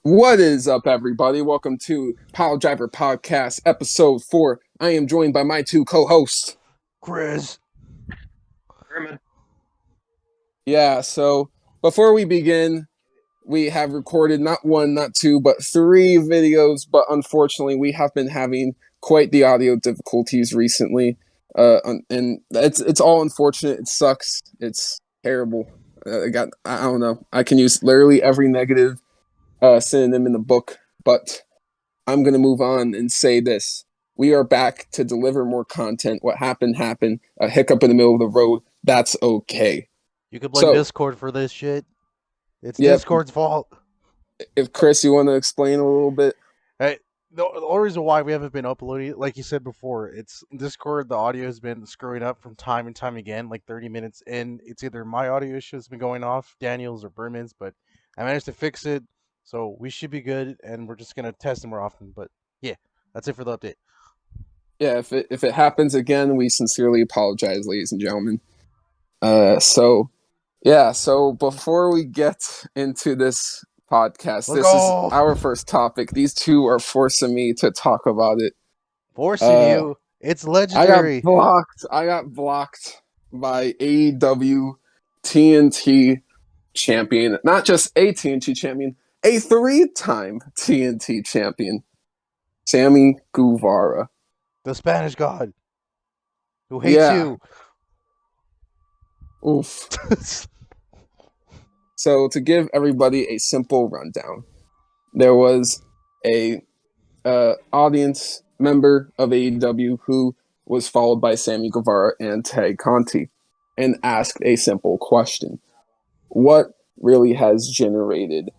What is up, everybody? Welcome to Piledriver Podcast, Episode 4. I am joined by my two co-hosts. Chris. Herman. Yeah, so before we begin, we have recorded not one, not two, but 3 videos, but unfortunately we have been having quite the audio difficulties recently. And it's all unfortunate. It sucks. It's terrible. I don't know. I can use literally every negative synonym in the book, but I'm going to move on and say this. We are back to deliver more content. What happened. A hiccup in the middle of the road. That's okay. You could blame Discord for this shit. It's Discord's fault. If Chris, you want to explain a little bit? Hey, the only reason why we haven't been uploading, like you said before, it's Discord. The audio has been screwing up from time and time again. Like 30 minutes in, it's either my audio issue has been going off, Daniel's or Berman's, but I managed to fix it, so we should be good. And we're just gonna test it more often. But yeah, that's it for the update. Yeah, if it happens again, we sincerely apologize, ladies and gentlemen. So before we get into this podcast, this is our first topic. These two are forcing me to talk about it. Forcing you? It's legendary. I got blocked by AEW TNT champion. Not just a TNT champion, a 3-time TNT champion. Sammy Guevara. The Spanish God. Who hates you. Oof. So to give everybody a simple rundown, there was a audience member of AEW who was followed by Sammy Guevara and Takahashi and asked a simple question. What really has generated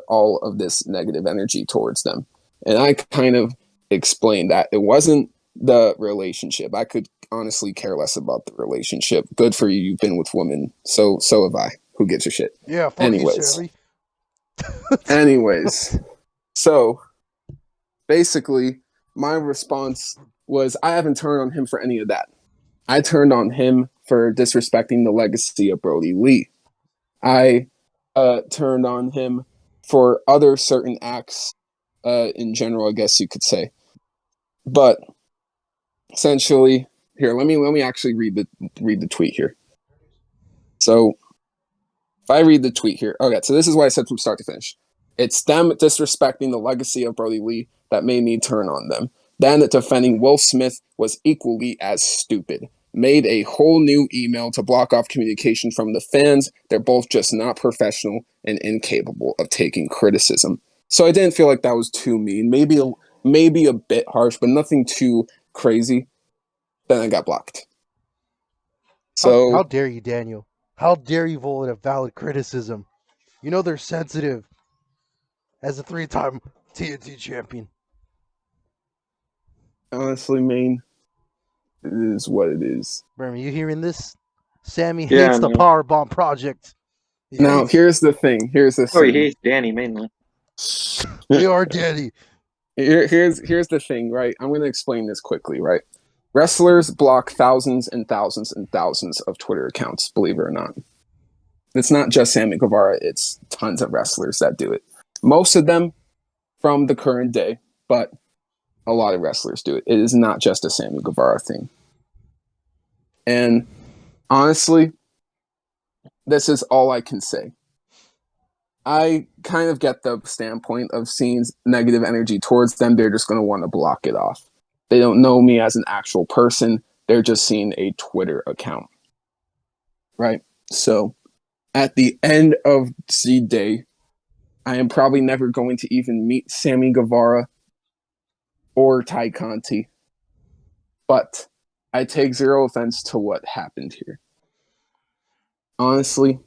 all of this negative energy towards them? And I kind of explained that it wasn't the relationship. I could honestly care less about the relationship. Good for you. You've been with women. So have I. Who gives a shit? Yeah, fuck you, Anyways. So basically, my response was I haven't turned on him for any of that. I turned on him for disrespecting the legacy of Brody Lee. I turned on him for other certain acts in general, I guess you could say. But essentially, here, let me actually read the tweet here. So if I read the tweet here, okay, so this is what I said from start to finish. It's them disrespecting the legacy of Brody Lee that made me turn on them. Then defending Will Smith was equally as stupid. Made a whole new email to block off communication from the fans. They're both just not professional and incapable of taking criticism. So I didn't feel like that was too mean. Maybe a bit harsh, but nothing too crazy. Then I got blocked. So how dare you, Daniel? How dare you vote a valid criticism? You know they're sensitive. As a 3-time TNT champion. Honestly, man, it is what it is. Berman, you hearing this? Sammy hates the Powerbomb Project. Now, here's the thing. Oh, he hates Danny mainly. We are Danny. Here's the thing, right? I'm going to explain this quickly, right? Wrestlers block thousands and thousands and thousands of Twitter accounts, believe it or not. It's not just Sammy Guevara. It's tons of wrestlers that do it. Most of them from the current day, but a lot of wrestlers do it. It is not just a Sammy Guevara thing. And honestly, this is all I can say. I kind of get the standpoint of seeing negative energy towards them. They're just going to want to block it off. They don't know me as an actual person. They're just seeing a Twitter account. Right? So, at the end of the day, I am probably never going to even meet Sammy Guevara or Ty Conti. But I take zero offense to what happened here. Honestly,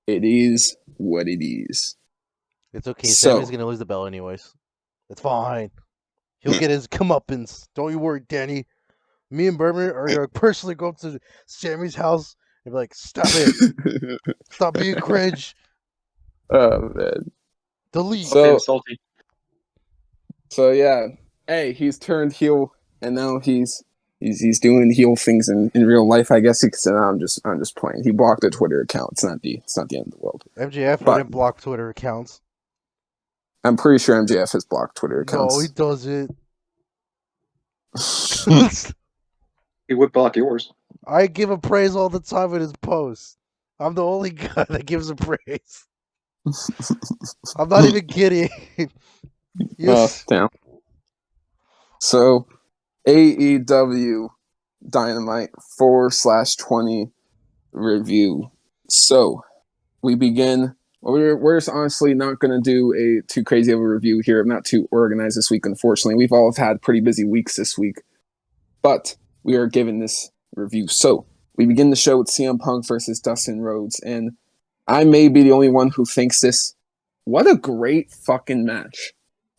it is what it is. It's okay. Sammy's going to lose the belt anyways. It's fine. He'll get his comeuppance. Don't you worry, Danny. Me and Berman are going to personally go up to Sammy's house and be like, stop it. Stop being cringe. Oh, man. Delete. So yeah. Hey, he's turned heel, and now he's doing heel things in real life. I guess he could say, I'm just playing. He blocked a Twitter account. It's not the end of the world. MJF wouldn't block Twitter accounts. I'm pretty sure MJF has blocked Twitter No, he accounts. doesn't. He would block yours. I give him praise all the time in his posts. I'm the only guy that gives him praise. I'm not even kidding. Yes. Damn. So, AEW Dynamite 4/20 review. So, we begin. We're just honestly not going to do a too crazy of a review here. I'm not too organized this week, unfortunately. We've all had pretty busy weeks this week. But we are given this review. So, we begin the show with CM Punk versus Dustin Rhodes. And I may be the only one who thinks this. What a great fucking match.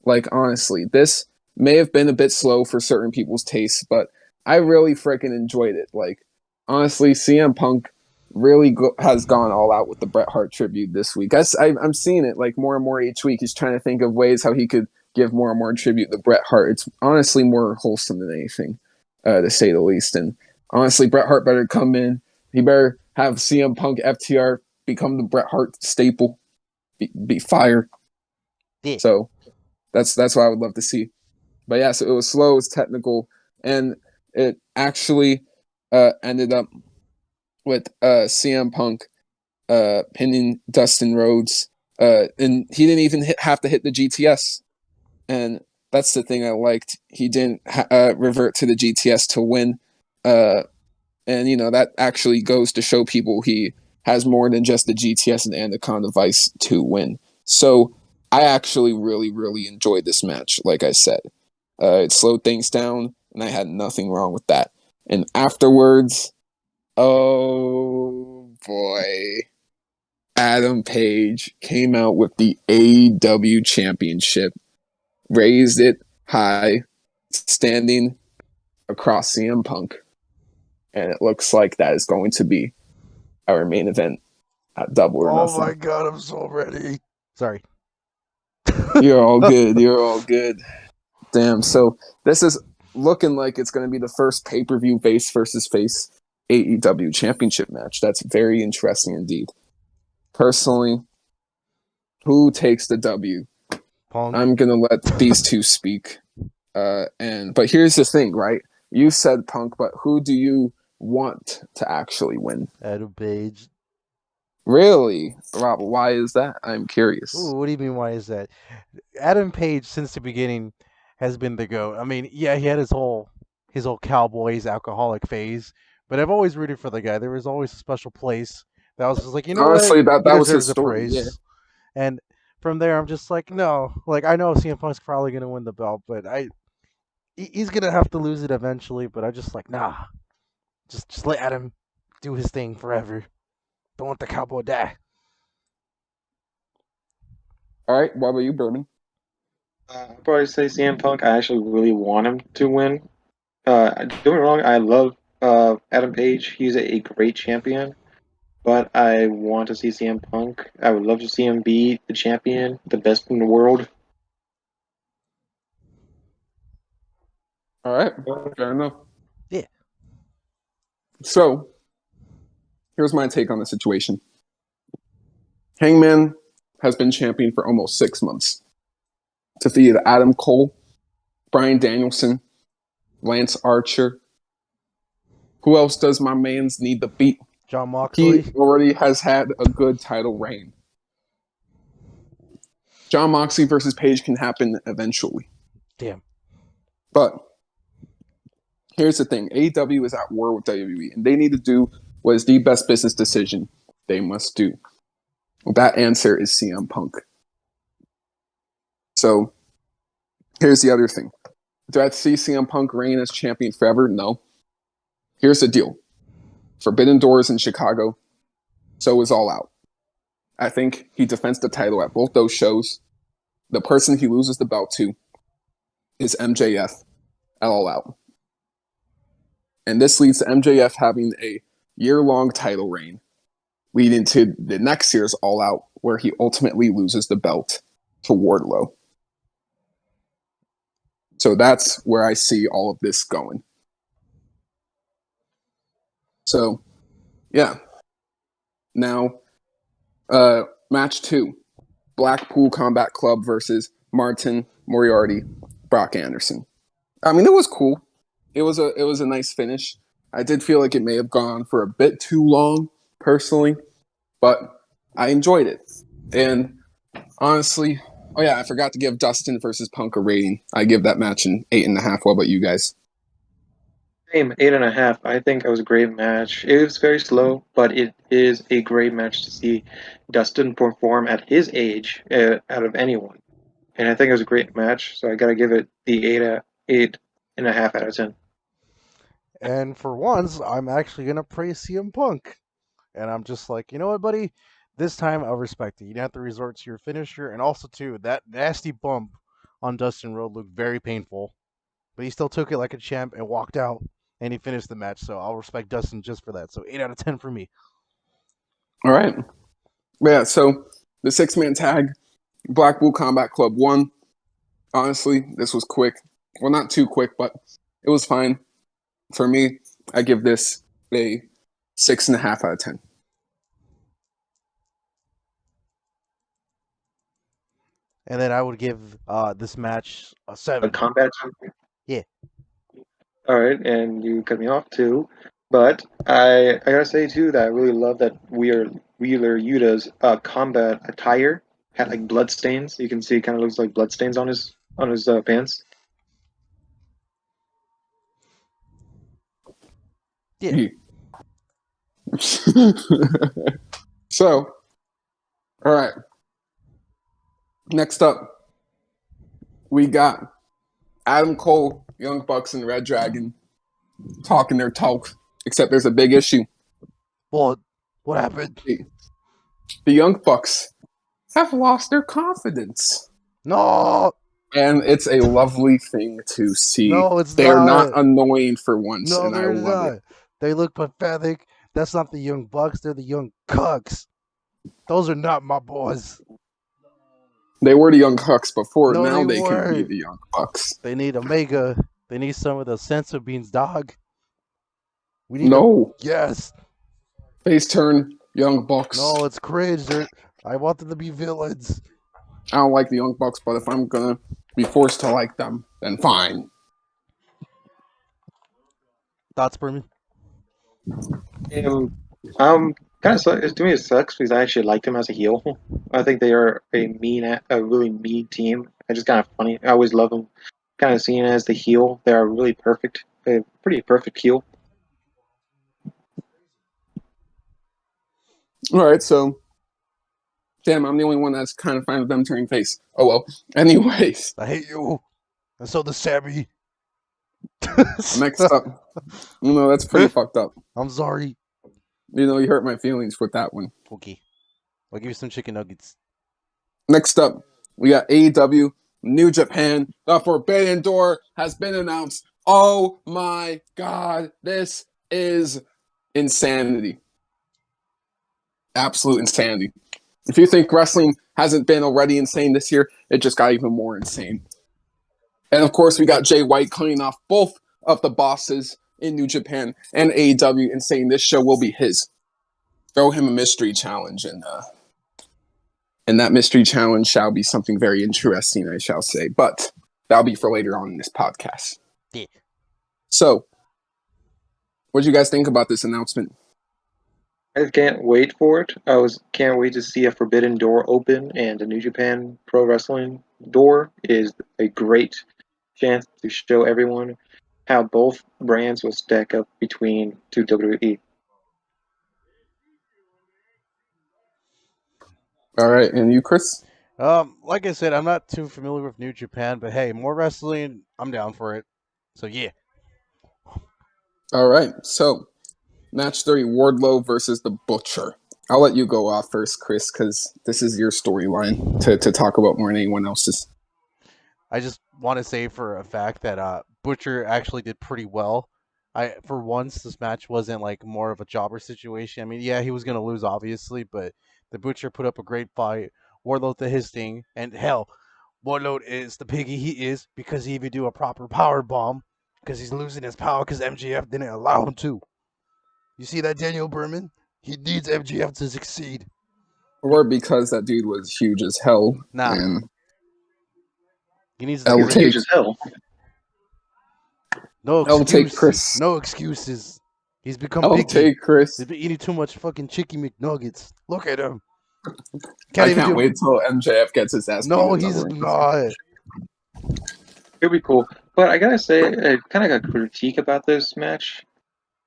Like, honestly, this may have been a bit slow for certain people's tastes, but I really freaking enjoyed it. Like, honestly, CM Punk really has gone all out with the Bret Hart tribute this week. I'm seeing it like more and more each week. He's trying to think of ways how he could give more and more tribute to Bret Hart. It's honestly more wholesome than anything, to say the least. And honestly, Bret Hart better come in. He better have CM Punk FTR become the Bret Hart staple. Be fire. Yeah. So that's what I would love to see. But yeah, so it was slow, it was technical, and it actually ended up with CM Punk pinning Dustin Rhodes, and he didn't even have to hit the GTS. And that's the thing I liked. He didn't revert to the GTS to win, and that actually goes to show people he has more than just the GTS and Anaconda Vice to win. So I actually really, really enjoyed this match, like I said. It slowed things down, and I had nothing wrong with that. And afterwards, oh boy, Adam Page came out with the AEW Championship, raised it high, standing across CM Punk. And it looks like that is going to be our main event at Double or Nothing. Oh my god, I'm so ready. Sorry. You're all good. You're all good. Damn. So this is looking like it's going to be the first pay-per-view face versus face AEW championship match. That's very interesting indeed. Personally, who takes the W? Punk. I'm going to let these two speak. But here's the thing, right? You said Punk, but who do you want to actually win? Adam Page. Really? Rob, why is that? I'm curious. Ooh, what do you mean, why is that? Adam Page, since the beginning, has been the GOAT. I mean, yeah, he had his whole Cowboys alcoholic phase, but I've always rooted for the guy. There was always a special place that was just like, honestly, what? that He was his deserves a story. praise. Yeah. And from there, I'm just like, no. Like, I know CM Punk's probably going to win the belt, but he's going to have to lose it eventually, but I just like, nah. Just let Adam do his thing forever. Don't let the cowboy die. All right. What about you, Berman? I'd probably say CM Punk. I actually really want him to win. Don't get me wrong, I love Adam Page. He's a great champion. But I want to see CM Punk. I would love to see him be the champion, the best in the world. All right. Fair enough. Yeah. So, here's my take on the situation. Hangman has been champion for almost 6 months. Defeated Adam Cole, Bryan Danielson, Lance Archer. Who else does my mans need to beat? Jon Moxley. He already has had a good title reign. Jon Moxley versus Page can happen eventually. Damn. But here's the thing. AEW is at war with WWE, and they need to do what is the best business decision they must do. That answer is CM Punk. So, here's the other thing. Do I see CM Punk reign as champion forever? No. Here's the deal. Forbidden Doors in Chicago, so is All Out. I think he defends the title at both those shows. The person he loses the belt to is MJF at All Out. And this leads to MJF having a year-long title reign, leading to the next year's All Out, where he ultimately loses the belt to Wardlow. So that's where I see all of this going. So, yeah. Now, match 2. Blackpool Combat Club versus Martin Moriarty, Brock Anderson. I mean, it was cool. It was a nice finish. I did feel like it may have gone for a bit too long, personally, but I enjoyed it. And honestly, oh yeah, I forgot to give Dustin versus Punk a rating. I give that match an 8.5. What about you guys? Same, 8.5. I think it was a great match. It was very slow, but it is a great match to see Dustin perform at his age out of anyone. And I think it was a great match, so I gotta give it the 8.5 out of 10. And for once, I'm actually gonna praise CM Punk. And I'm just like, you know what, buddy? This time I'll respect it. You didn't have to resort to your finisher, and also too, that nasty bump on Dustin Road looked very painful. But he still took it like a champ and walked out, and he finished the match. So I'll respect Dustin just for that. So 8 out of 10 for me. All right. Yeah, so the 6-man tag, Blackpool Combat Club won. Honestly, this was quick. Well, not too quick, but it was fine. For me, I give this a 6.5 out of 10. And then I would give this match a A 7. combat. Yeah. All right, and you cut me off too. But I gotta say too that I really love that Wheeler Yuta's combat attire had like blood stains. You can see it kind of looks like blood stains on his pants. Yeah. So, all right. Next up, we got Adam Cole, Young Bucks, and Red Dragon talking their talk, except there's a big issue. What happened? The Young Bucks have lost their confidence. No! And it's a lovely thing to see. No, it's They're not. not annoying for once, No, and I they're love not. it. They look pathetic. That's not the Young Bucks. They're the Young Cucks. Those are not my boys. They were the Young Bucks before. No, now they they can be weren't. the Young Bucks. They need Omega. They need some of the sense of beans, dog. We need No. Yes. Face turn, Young Bucks. No, it's cringe. I want them to be villains. I don't like the Young Bucks, but if I'm going to be forced to like them, then fine. Thoughts, Berman? Kind of to me it sucks because I actually like them as a heel. I think they are a really mean team. I just kind of funny. I always love them. Kind of seen as the heel, they are really perfect, a pretty perfect heel. All right, so damn, I'm the only one that's kind of fine with them turning face. Oh well. Anyways, I hate you. And so does Sammy. next up, that's pretty fucked up. I'm sorry. You hurt my feelings with that one. Okay. I'll give you some chicken nuggets. Next up, we got AEW New Japan. The Forbidden Door has been announced. Oh my god, this is insanity. Absolute insanity. If you think wrestling hasn't been already insane this year, it just got even more insane. And of course, we got Jay White cutting off both of the bosses in New Japan and AEW and saying this show will be his. Throw him a mystery challenge, and that mystery challenge shall be something very interesting, I shall say. But that'll be for later on in this podcast. Yeah. So, what do you guys think about this announcement? I can't wait for it. Can't wait to see a Forbidden Door open, and the New Japan Pro Wrestling door is a great chance to show everyone how both brands will stack up between two WWE. All right, and you, Chris? Like I said, I'm not too familiar with New Japan, but hey, more wrestling, I'm down for it. So yeah. All right, so match 3, Wardlow versus the Butcher. I'll let you go off first, Chris, because this is your storyline to talk about more than anyone else's. I just want to say for a fact that Butcher actually did pretty well. For once, this match wasn't like more of a jobber situation. I mean, yeah, he was gonna lose obviously, but the Butcher put up a great fight. Wardlow did his thing, and hell, Wardlow is the piggy he is because he even do a proper power bomb because he's losing his power because MJF didn't allow him to. You see that, Daniel Berman? He needs MJF to succeed. or because that dude was huge as hell. Nah. And He needs I'll to He's take- huge as hell. No I'll take excuses. Chris. No excuses. He's become I'll picky. take Chris. He's been eating too much fucking chicken McNuggets. Look at him. I can't wait till MJF gets his ass beat. No, in he's another ring. not. It'd be cool. But I gotta say, I kind of got critique about this match.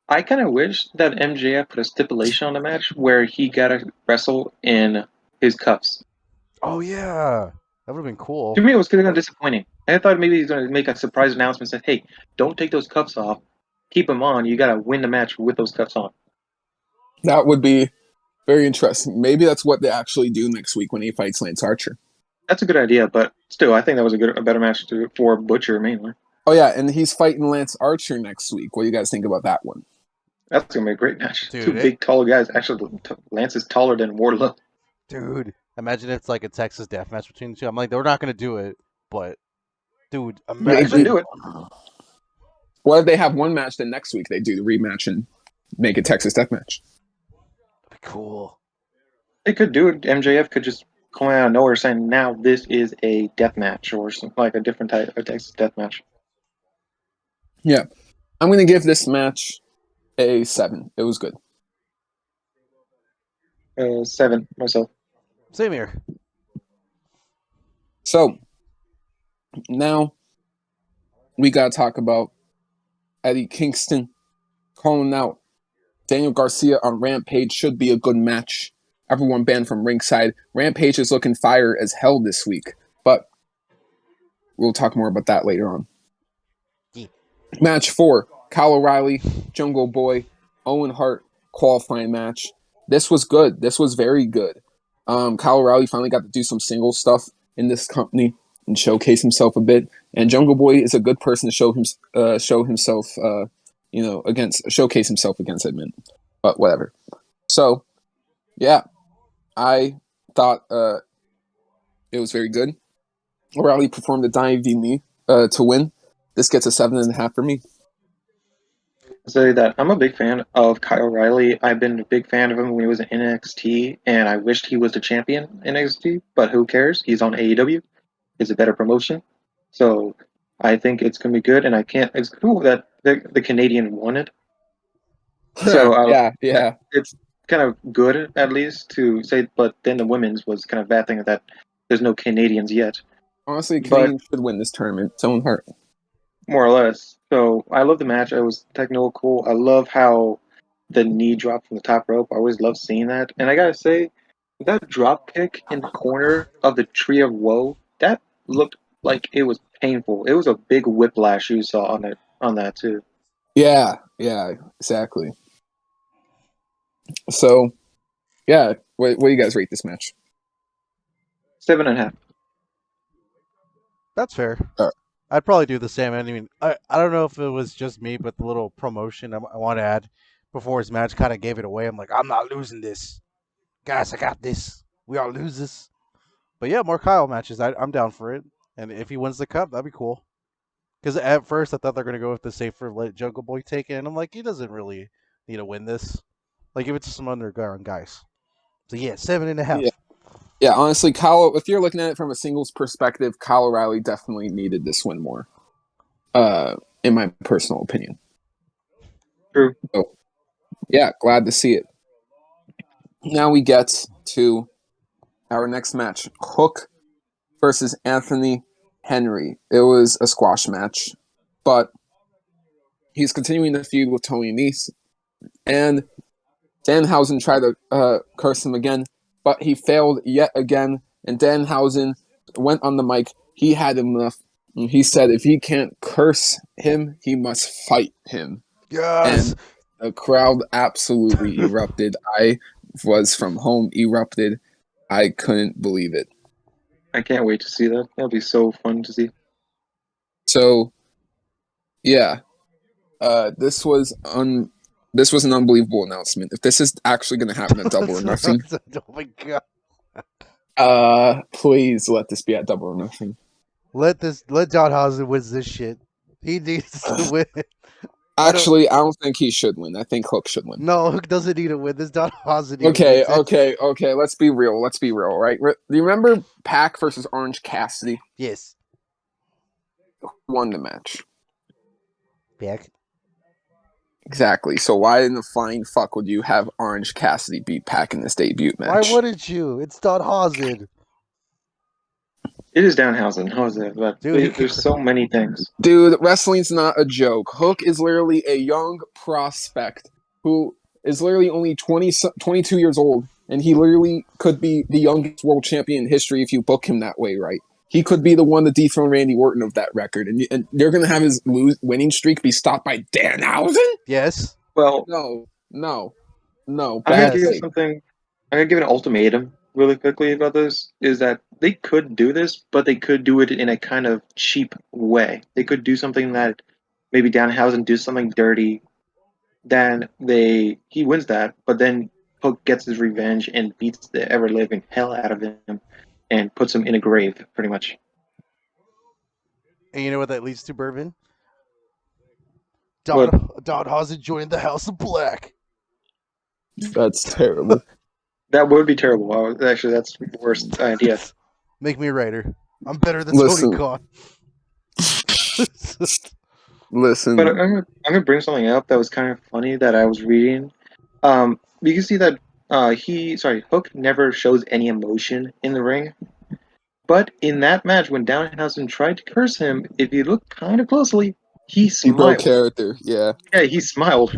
I kind of wish that MJF put a stipulation on the match where he gotta wrestle in his cuffs. Oh yeah, that would have been cool. To me, it was kind of disappointing. I thought maybe he's gonna make a surprise announcement and say, "Hey, don't take those cuffs off. Keep them on. You gotta win the match with those cuffs on." That would be very interesting. Maybe that's what they actually do next week when he fights Lance Archer. That's a good idea, but still, I think that was a better match for Butcher mainly. Oh yeah, and he's fighting Lance Archer next week. What do you guys think about that one? That's gonna be a great match. Dude, Two big, tall guys. Actually, Lance is taller than Wardlow. Dude, imagine it's like a Texas death match between the two. I'm like, they're not gonna do it, but dude, They imagine. should do it. What if they have one match, then next week they do the rematch and make it Texas Death Match? That'd be cool. They could do it. MJF could just come out of nowhere saying, "Now this is a death match," or something like a different type of Texas death match. Yeah, I'm gonna give this match a 7. It was good. 7 myself. Same here. So now we gotta talk about Eddie Kingston calling out Daniel Garcia on Rampage. Should be a good match. Everyone banned from ringside. Rampage is looking fire as hell this week, but we'll talk more about that later on. Yeah. Match 4, Kyle O'Reilly, Jungle Boy, Owen Hart qualifying match. This was good. This was very good. Kyle O'Reilly finally got to do some single stuff in this company and showcase himself a bit. And Jungle Boy is a good person to showcase himself against Edmund. But whatever. So, yeah, I thought it was very good. O'Reilly performed a diving knee to win. This gets a 7.5 for me. Say that I'm a big fan of Kyle O'Reilly. I've been a big fan of him when he was in NXT, and I wished he was the champion in NXT. But who cares? He's on AEW. It's a better promotion, so I think it's gonna be good. And I can't. It's cool that the Canadian won it. So yeah. it's kind of good at least to say. But then the women's was kind of bad thing that there's no Canadians yet. Honestly, Canadians should win this tournament. It's Owen Hart. More or less. So I love the match. It was technical cool. I love how the knee drop from the top rope. I always love seeing that. And I gotta say, that drop kick in the corner of the Tree of Woe, that looked like it was painful. It was a big whiplash you saw on that too. Yeah, exactly. So, yeah, what do you guys rate this match? 7.5. That's fair. All right. I'd probably do the same. I mean, I don't know if it was just me, but the little promotion I want to add before his match kind of gave it away. I'm like, I'm not losing this. Guys, I got this. We all lose this. But yeah, more Kyle matches. I'm down for it. And if he wins the cup, that'd be cool. Because at first I thought they're going to go with the safer let Jungle Boy take it. And I'm like, he doesn't really need to win this. Like, give it to some underground guys. So yeah, 7.5. Yeah, honestly, Kyle, if you're looking at it from a singles perspective, Kyle O'Reilly definitely needed this win more, in my personal opinion. True. So, yeah, glad to see it. Now we get to our next match, Hook versus Anthony Henry. It was a squash match, but he's continuing the feud with Tony Nese, and Danhausen tried to curse him again, but he failed yet again, and Danhausen went on the mic. He had enough. And he said if he can't curse him, he must fight him. Yes. And the crowd absolutely erupted. I was from home, erupted. I couldn't believe it. I can't wait to see that. That'll be so fun to see. So, yeah, this was an unbelievable announcement. If this is actually going to happen at Double or Nothing, Oh my god! Please let this be at Double or Nothing. Let Danhausen win this shit. He needs to win. Actually, I don't think he should win. I think Hook should win. No, Hook doesn't need to win. This Tanahashi need to win. Okay. Let's be real, right? Do you remember Pac versus Orange Cassidy? Yes. Who won the match? Pac. Exactly. So why in the flying fuck would you have Orange Cassidy beat Pac in this debut match? Why wouldn't you? It's Tanahashi. It is Danhausen, Jose, but Dude, there's so many things. Dude, wrestling's not a joke. Hook is literally a young prospect who is literally only 22 years old, and he literally could be the youngest world champion in history if you book him that way, right? He could be the one to dethrone Randy Orton of that record, and they're going to have his winning streak be stopped by Danhausen? Yes. Well, No. I'm gonna Bad give you thing. something. I'm gonna give an ultimatum really quickly about this. Is that they could do this, but they could do it in a kind of cheap way. They could do something that maybe Danhausen do something dirty, then he wins that, but then Hook gets his revenge and beats the ever living hell out of him and puts him in a grave, pretty much. And you know what that leads to, Bourbon? What? Don Hausen joined the House of Black. That's terrible. That would be terrible. Actually, that's the worst idea. Make me a writer. I'm better than Listen. Tony Khan. Listen. But I'm gonna bring something up that was kind of funny that I was reading. You can see that Hook never shows any emotion in the ring. But in that match, when Danhausen tried to curse him, if you look kind of closely, he He broke smiled. character, yeah. Yeah, he smiled,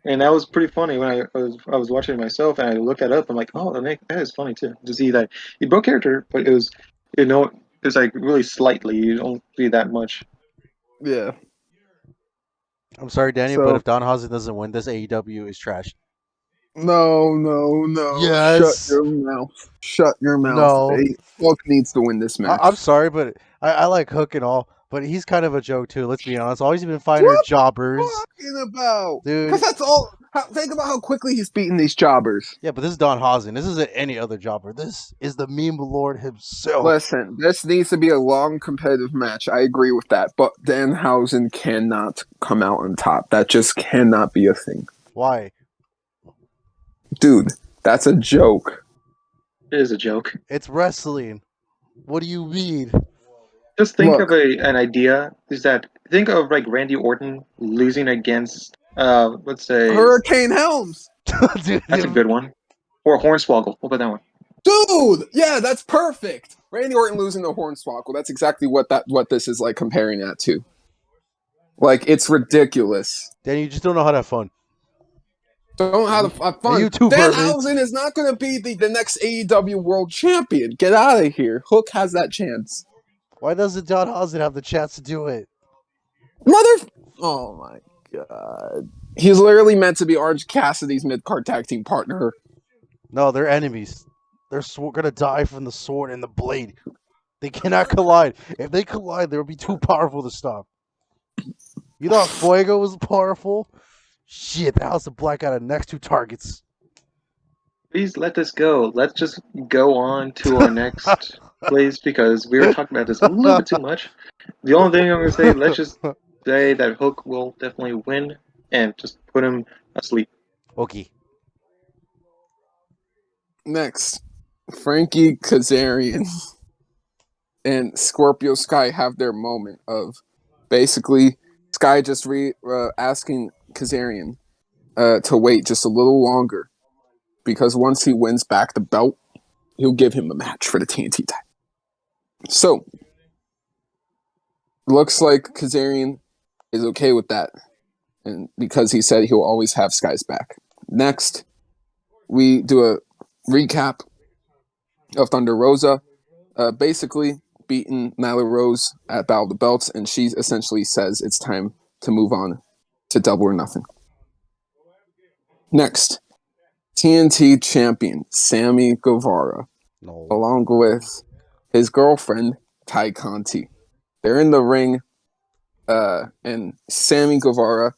and that was pretty funny. When I was watching it myself and I looked that up, I'm like, oh, that is funny too to see that he broke character, but it was it's like really slightly. You don't see that much. Yeah. I'm sorry, Daniel, So- but if Don Hausen doesn't win, this AEW is trash. No. Yes. Shut your mouth. No. Hey, Hook needs to win this match. I'm sorry, but I like Hook and all, but he's kind of a joke too. Let's be honest. Always been fighting What jobbers, talking about? dude. Because that's all. Think about how quickly he's beating these jobbers. Yeah, but this is Don Hausen. This isn't any other jobber. This is the meme lord himself. Listen, this needs to be a long competitive match. I agree with that. But Danhausen cannot come out on top. That just cannot be a thing. Why? Dude, that's a joke. It is a joke. It's wrestling. What do you mean? Just think Look. of an idea. Is that think of like Randy Orton losing against let's say Hurricane Helms. Dude, that's a good one, or Hornswoggle. What about that one? Dude, yeah, that's perfect. Randy Orton losing to Hornswoggle. That's exactly what this is like comparing that to. Like, it's ridiculous. Danny, you just don't know how to have fun. Don't know how to have fun. You too, Bourbon. Danhausen is not going to be the next AEW World Champion. Get out of here. Hook has that chance. Why doesn't Don Hausen have the chance to do it? Oh my god. He's literally meant to be Orange Cassidy's mid-card tag team partner. No, they're enemies. They're gonna die from the sword and the blade. They cannot collide. If they collide, they'll be too powerful to stop. You thought Fuego was powerful? Shit, the House of Black got the next two targets. Please let this go. Let's just go on to our next place because we were talking about this a little bit too much. The only thing I'm going to say, let's just say that Hook will definitely win and just put him asleep. Okay. Next, Frankie Kazarian and Scorpio Sky have their moment of basically Sky just asking Kazarian to wait just a little longer because once he wins back the belt, he'll give him a match for the TNT title. So, looks like Kazarian is okay with that, and because he said he'll always have Sky's back. Next, we do a recap of Thunder Rosa, basically beating Nyla Rose at Battle of the Belts, and she essentially says it's time to move on to Double or Nothing. Next, TNT champion Sammy Guevara, along with his girlfriend Ty Conti. They're in the ring, and Sammy Guevara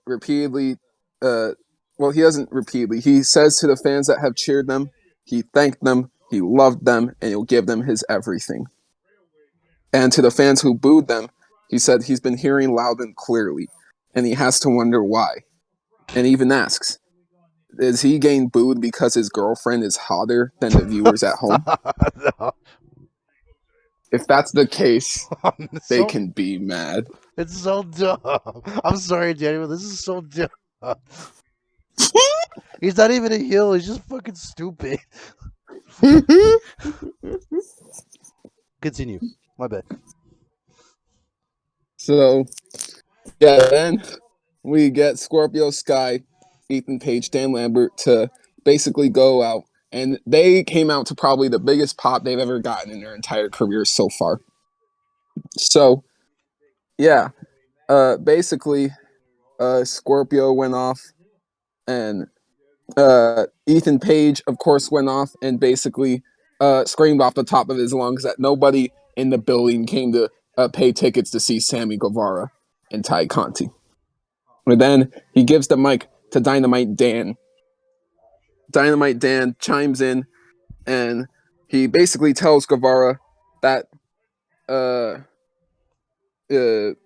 repeatedly, he doesn't repeatedly, he says to the fans that have cheered them, he thanked them, he loved them, and he'll give them his everything. And to the fans who booed them, he said he's been hearing loud and clearly, and he has to wonder why. And even asks, is he getting booed because his girlfriend is hotter than the viewers at home? No. If that's the case, It's they so, can be mad. it's so dumb. I'm sorry, Daniel. This is so dumb. He's not even a heel. He's just fucking stupid. Continue. My bad. So, yeah, then we get Scorpio Sky, Ethan Page, Dan Lambert to basically go out. And they came out to probably the biggest pop they've ever gotten in their entire career so far. So, yeah, basically, Scorpio went off, and Ethan Page, of course, went off and basically screamed off the top of his lungs that nobody in the building came to pay tickets to see Sammy Guevara and Ty Conti. And then he gives the mic to Dynamite Dan. Dynamite Dan chimes in, and he basically tells Guevara that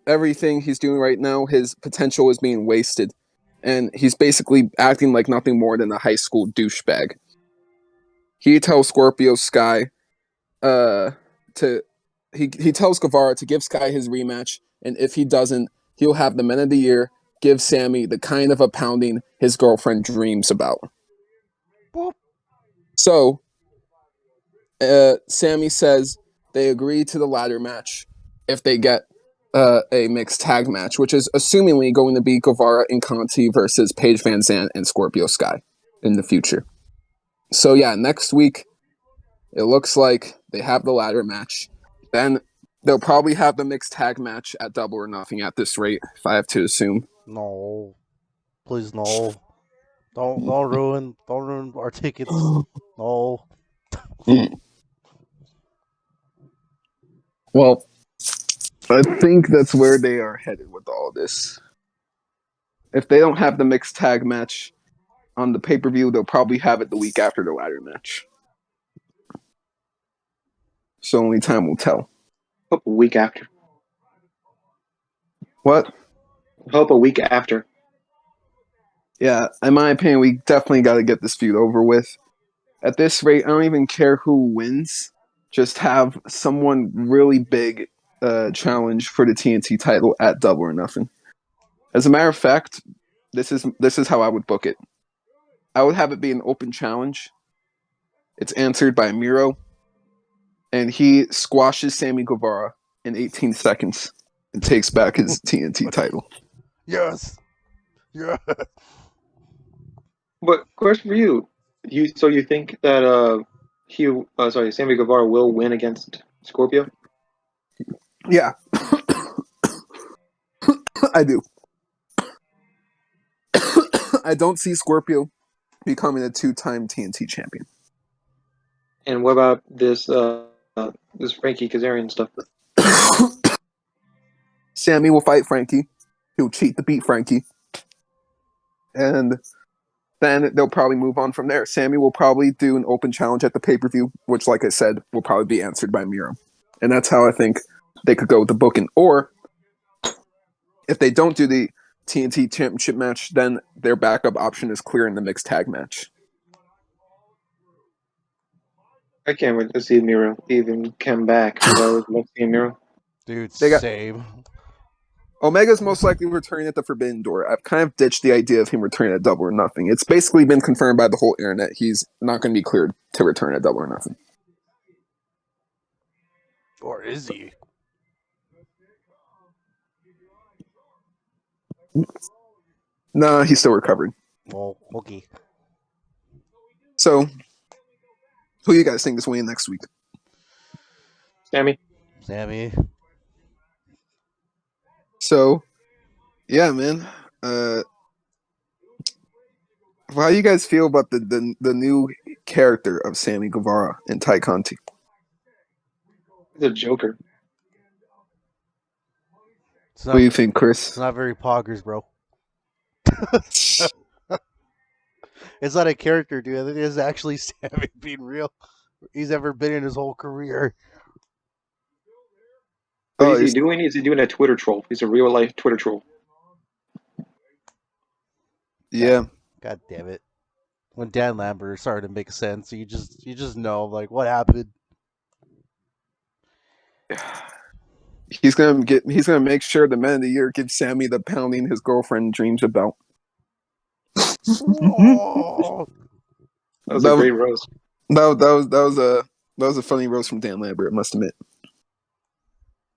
everything he's doing right now, his potential is being wasted. And he's basically acting like nothing more than a high school douchebag. He tells Scorpio Sky he tells Guevara to give Sky his rematch, and if he doesn't, he'll have the Men of the Year give Sammy the kind of a pounding his girlfriend dreams about. Boop. So, Sammy says they agree to the ladder match if they get a mixed tag match, which is assumingly going to be Guevara and Conti versus Paige Van Zandt and Scorpio Sky in the future. So yeah, next week, it looks like they have the ladder match. Then they'll probably have the mixed tag match at Double or Nothing at this rate, if I have to assume. No. Please, no. Don't ruin our tickets. No. Well, I think that's where they are headed with all this. If they don't have the mixed tag match on the pay-per-view, they'll probably have it the week after the ladder match. So only time will tell. Hope a week after. What? Hope a week after. Yeah, in my opinion, we definitely got to get this feud over with. At this rate, I don't even care who wins. Just have someone really big challenge for the TNT title at Double or Nothing. As a matter of fact, this is how I would book it. I would have it be an open challenge. It's answered by Miro, and he squashes Sammy Guevara in 18 seconds and takes back his TNT title. Yes. Yeah. But question for you: so you think that Sammy Guevara will win against Scorpio? Yeah, I do. I don't see Scorpio becoming a 2-time TNT champion. And what about this Frankie Kazarian stuff? Sammy will fight Frankie. He'll cheat to beat Frankie. And then they'll probably move on from there. Sammy will probably do an open challenge at the pay-per-view, which, like I said, will probably be answered by Miro. And that's how I think they could go with the booking. Or, if they don't do the TNT Championship match, then their backup option is clear in the mixed tag match. I can't wait to see Miro even come back. I always love seeing Miro. Dude, got- same. Omega's most likely returning at the Forbidden Door. I've kind of ditched the idea of him returning at Double or Nothing. It's basically been confirmed by the whole internet. He's not going to be cleared to return at Double or Nothing. Or is he? No, he's still recovering. Well, okay. So, who you guys think is winning next week? Sammy? So, yeah, man. How do you guys feel about the new character of Sammy Guevara and Ty Conti? He's a joker. What do you think, It's Chris? not very poggers, bro. It's not a character, dude. I think it's actually Sammy being real. He's ever been in his whole career. What is he doing? Is he doing a Twitter troll? He's a real life Twitter troll. Yeah. God damn it. When Dan Lambert started to make sense, you just know like what happened. He's gonna make sure the man of the year gives Sammy the pounding his girlfriend dreams about. Oh, That was a That, great roast. that was a funny roast from Dan Lambert, I must admit.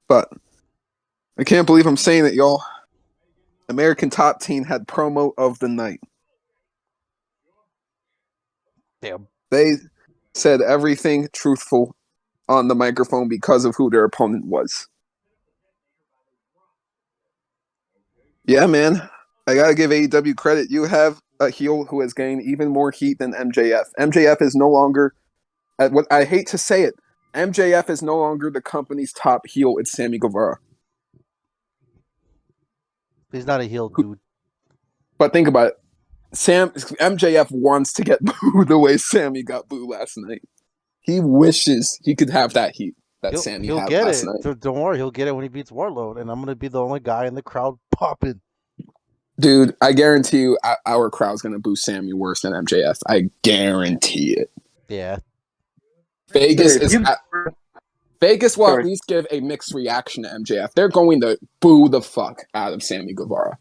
But I can't believe I'm saying it, y'all. American Top Team had promo of the night. damn. They said everything truthful on the microphone because of who their opponent was. Yeah, man. I gotta give AEW credit. You have a heel who has gained even more heat than MJF. MJF is no longer, what I hate to say it, MJF is no longer the company's top heel. It's Sammy Guevara. He's not a heel dude. But think about it. MJF wants to get booed the way Sammy got booed last night. He wishes he could have that heat that Sammy He'll had get last it. night. Don't worry, he'll get it when he beats Wardlow, and I'm gonna be the only guy in the crowd popping. Dude, I guarantee you our crowd's going to boo Sammy worse than MJF. I guarantee it. Yeah. Vegas will Sorry. at least give a mixed reaction to MJF. They're going to boo the fuck out of Sammy Guevara.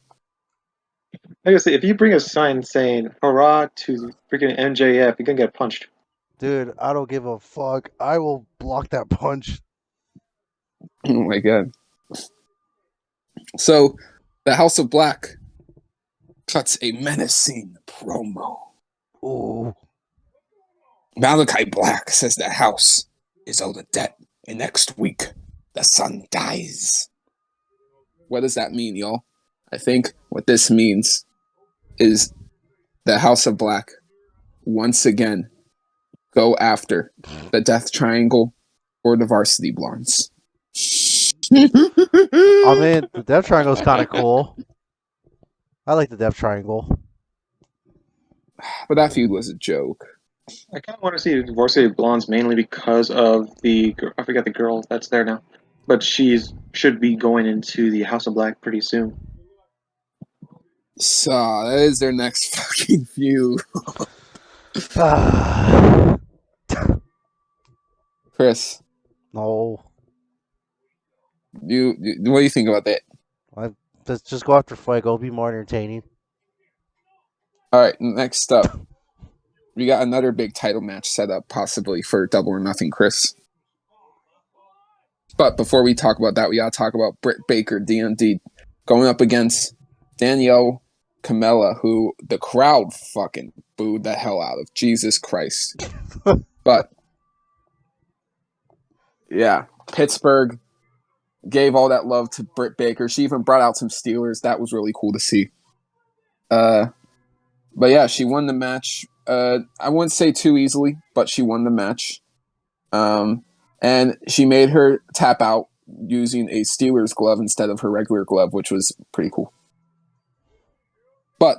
Like I say, if you bring a sign saying "Hurrah to freaking MJF," you're gonna get punched. Dude, I don't give a fuck. I will block that punch. Oh my god. So, the House of Black cuts a menacing promo. Ooh. Malaki Black says the house is owed a debt, and next week the son dies. What does that mean, y'all? I think what this means is the House of Black once again go after the Death Triangle or the Varsity Blondes. I mean, the Death Triangle is kind of cool. I like the Death Triangle. But that feud was a joke. I kind of want to see Varsity Blondes mainly because of I forget the girl that's there now, but should be going into the House of Black pretty soon. So that is their next fucking feud. Chris, No. what do you think about that? Let's just go after Fuego. It'll be more entertaining. All right, next up, we got another big title match set up, possibly for Double or Nothing, Chris. But before we talk about that, we gotta talk about Britt Baker, DMD, going up against Danielle Camella, who the crowd fucking booed the hell out of. Jesus Christ. But yeah, Pittsburgh gave all that love to Britt Baker. She even brought out some Steelers. That was really cool to see. But yeah, she won the match. I wouldn't say too easily, but she won the match. And she made her tap out using a Steelers glove instead of her regular glove, which was pretty cool. But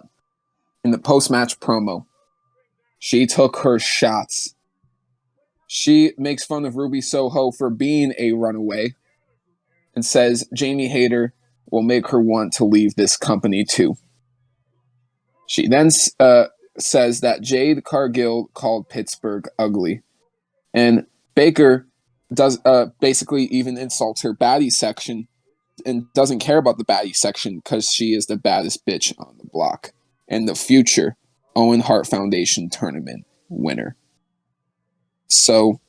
in the post-match promo, she took her shots. She makes fun of Ruby Soho for being a runaway and says Jamie Hayter will make her want to leave this company too. She then says that Jade Cargill called Pittsburgh ugly. And Baker does basically even insults her baddie section and doesn't care about the baddie section because she is the baddest bitch on the block and the future Owen Hart Foundation tournament winner. So,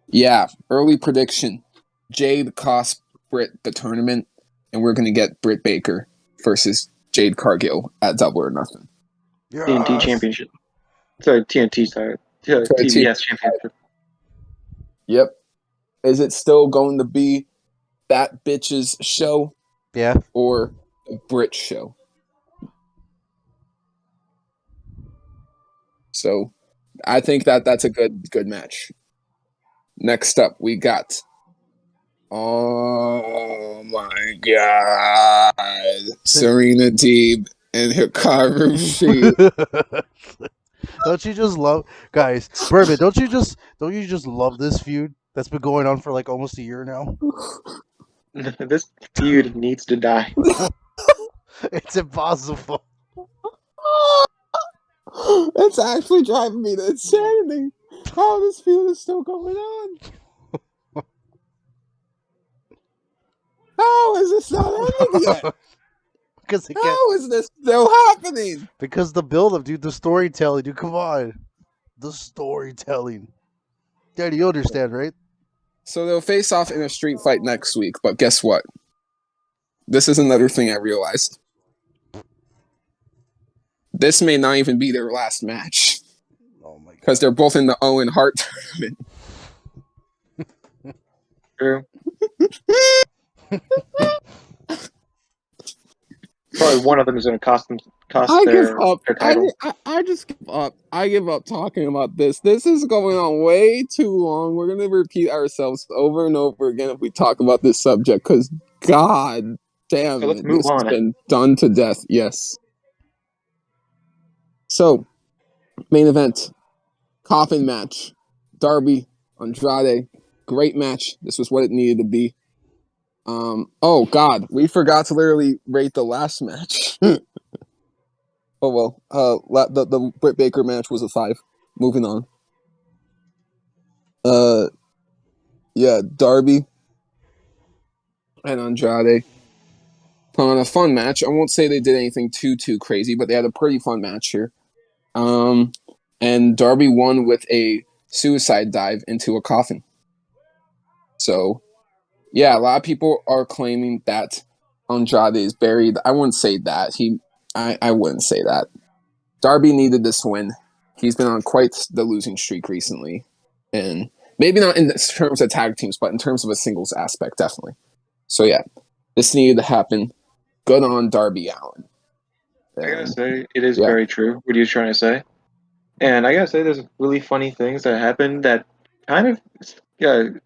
yeah, early prediction. Jade cost Britt the tournament, and we're going to get Britt Baker versus Jade Cargill at Double or Nothing. Yes. TNT Championship. Sorry, TNT. Sorry, TBS Championship. Yep. Is it still going to be that bitch's show? Yeah. Or a Brit show? So, I think that's a good match. Next up, we got. Oh my God! Serena Deeb and Hikaru Shida. Don't you just love, guys? Bourbon, don't you just love this feud that's been going on for like almost a year now? This feud needs to die. It's impossible. It's actually driving me to insanity. How this feud is still going on? How is this not ending yet? Because it How is this still happening? Because the build-up, dude, the storytelling, dude, come on. The storytelling. Daddy, you understand, right? So they'll face off in a street fight next week, but guess what? This is another thing I realized. This may not even be their last match. Oh my god. Because they're both in the Owen Hart tournament. True. Probably one of them is going to cost I their give up. title. I just give up. I give up talking about this. This is going on way too long. We're going to repeat ourselves over and over again if we talk about this subject. Because, God damn So let's it, move this has on. been done to death. Yes. So, main event. Coffin match. Darby, Andrade. Great match. This was what it needed to be. Oh God, we forgot to literally rate the last match. Oh well. The Britt Baker match was a 5. Moving on. Yeah, Darby and Andrade put on a fun match. I won't say they did anything too crazy, but they had a pretty fun match here. And Darby won with a suicide dive into a coffin. So, yeah, a lot of people are claiming that Andrade is buried. I wouldn't say that. I wouldn't say that. Darby needed this win. He's been on quite the losing streak recently. And maybe not in terms of tag teams, but in terms of a singles aspect, definitely. So, yeah, this needed to happen. Good on Darby Allin. I gotta say, it is yeah. very true what you're trying to say. And I gotta say, there's really funny things that happened that kind of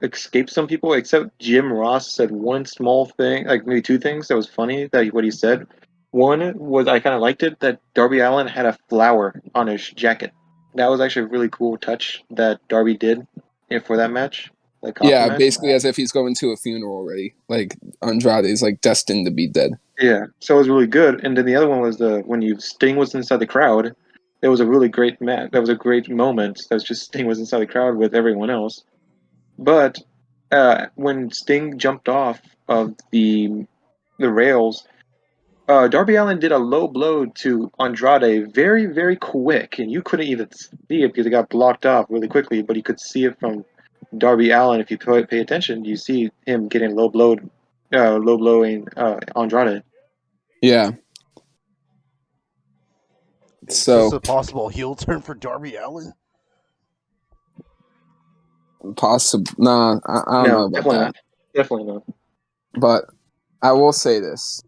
escaped some people, except Jim Ross said one small thing, like maybe two things that was funny that what he said. One was I kind of liked it that Darby Allin had a flower on his jacket. That was actually a really cool touch that Darby did for that match. Yeah, Match. basically as if he's going to a funeral already. Like Andrade is like destined to be dead. Yeah, so it was really good. And then the other one was when Sting was inside the crowd. It was a really great match. That was a great moment. That was just Sting was inside the crowd with everyone else. But when Sting jumped off of the rails, Darby Allin did a low blow to Andrade very, very quick, and you couldn't even see it because it got blocked off really quickly. But you could see it from Darby Allin. If you pay attention, you see him getting low blowing Andrade. Yeah. Is So this a possible heel turn for Darby Allin? possible. Nah, I don't know about definitely that. not. Definitely not. But I will say this.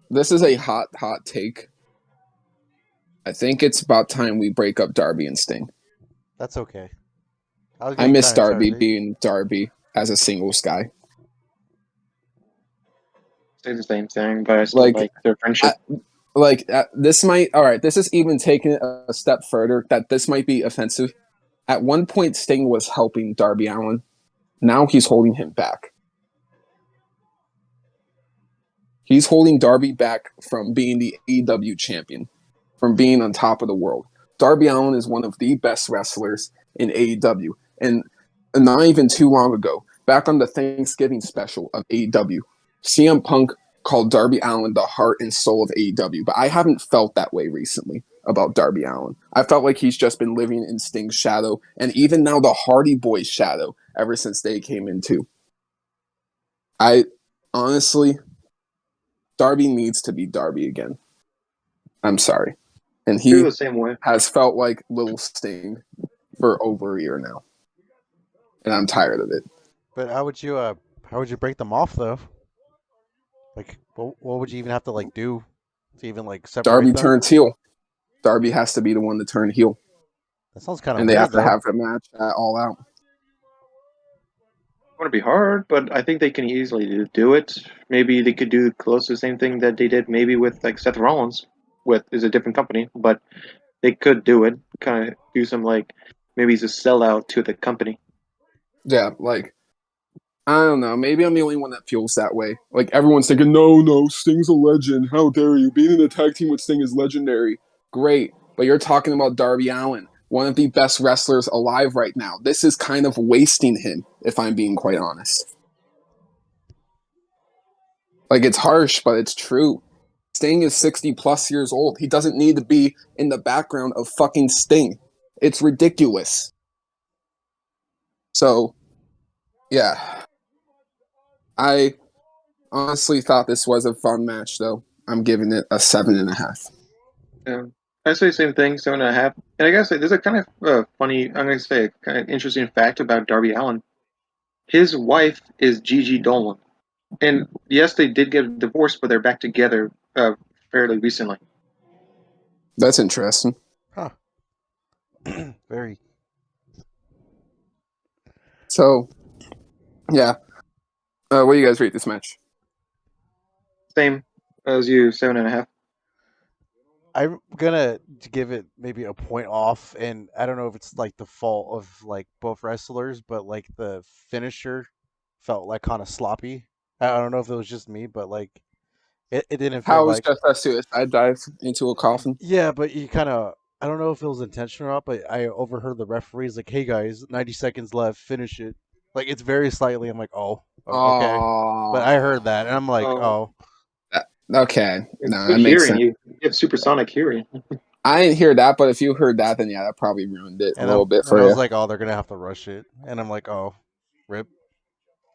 This is a hot take. I think it's about time we break up Darby and Sting. That's okay. I miss Darby being Darby as a singles guy. Say the same thing, but I still like their friendship. This might. All right, this is even taking it a step further. That this might be offensive. At one point, Sting was helping Darby Allin. Now he's holding him back. He's holding Darby back from being the AEW champion, from being on top of the world. Darby Allin is one of the best wrestlers in AEW. And not even too long ago, back on the Thanksgiving special of AEW, CM Punk called Darby Allin the heart and soul of AEW. But I haven't felt that way recently about Darby Allin. I felt like he's just been living in Sting's shadow, and even now the Hardy Boys' shadow ever since they came in too. I honestly, Darby needs to be Darby again. I'm sorry. And he the same way. has felt like Little Sting for over a year now. And I'm tired of it. But how would you break them off though? Like, what would you even have to do to even separate Darby them? turns heel. Darby has to be the one to turn heel. That sounds kind of and weird. They have though. to have a match All Out. It's going to be hard, but I think they can easily do it. Maybe they could do close to the same thing that they did maybe with Seth Rollins, is a different company, but they could do it. Kind of do some maybe he's a sellout to the company. Yeah, I don't know. Maybe I'm the only one that feels that way. Like everyone's thinking, no, Sting's a legend. How dare you? Being in a tag team with Sting is legendary. Great, but you're talking about Darby Allin, one of the best wrestlers alive right now. This is kind of wasting him, if I'm being quite honest. Like it's harsh, but it's true. Sting is 60 plus years old. He doesn't need to be in the background of fucking Sting. It's ridiculous. So, yeah. I honestly thought this was a fun match, though. I'm giving it a 7.5. Yeah. I say the same thing, 7.5. And I gotta say, there's a kind of funny, I'm gonna say, a kind of interesting fact about Darby Allin. His wife is Gigi Dolan. And yes, they did get a divorce, but they're back together fairly recently. That's interesting. Huh. Very. So, yeah. What do you guys rate this match? Same as you, 7.5. I'm gonna give it maybe a point off, and I don't know if it's like the fault of like both wrestlers, but like the finisher felt like kind of sloppy. I don't know if it was just me, but like it didn't feel How was like. just that suicide dive into a coffin? Yeah, but you kind of. I don't know if it was intentional or not, but I overheard the referees like, "Hey guys, 90 seconds left, finish it." Like it's very slightly. I'm like, "Oh, okay," but I heard that, and I'm like, Oh, "Oh." Okay. No, good that makes hearing. sense. You have supersonic hearing. I didn't hear that, but if you heard that, then yeah, that probably ruined it a And little I'm bit and for I was you. like, "Oh, they're gonna have to rush it," and I'm like, "Oh, rip."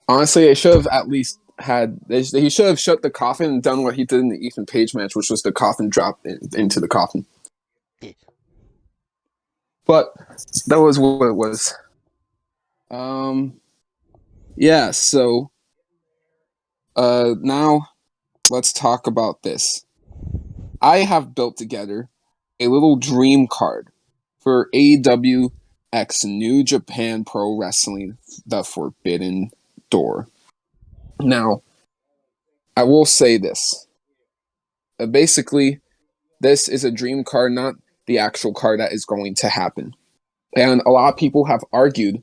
Honestly, they should have at least had. He should have shut the coffin and done what he did in the Ethan Page match, which was the coffin drop into the coffin. But that was what it was. Yeah. So, now let's talk about this. I have built together a little dream card for AEW X New Japan Pro Wrestling: The Forbidden Door. Now, I will say this. Basically, this is a dream card, not the actual card that is going to happen. And a lot of people have argued,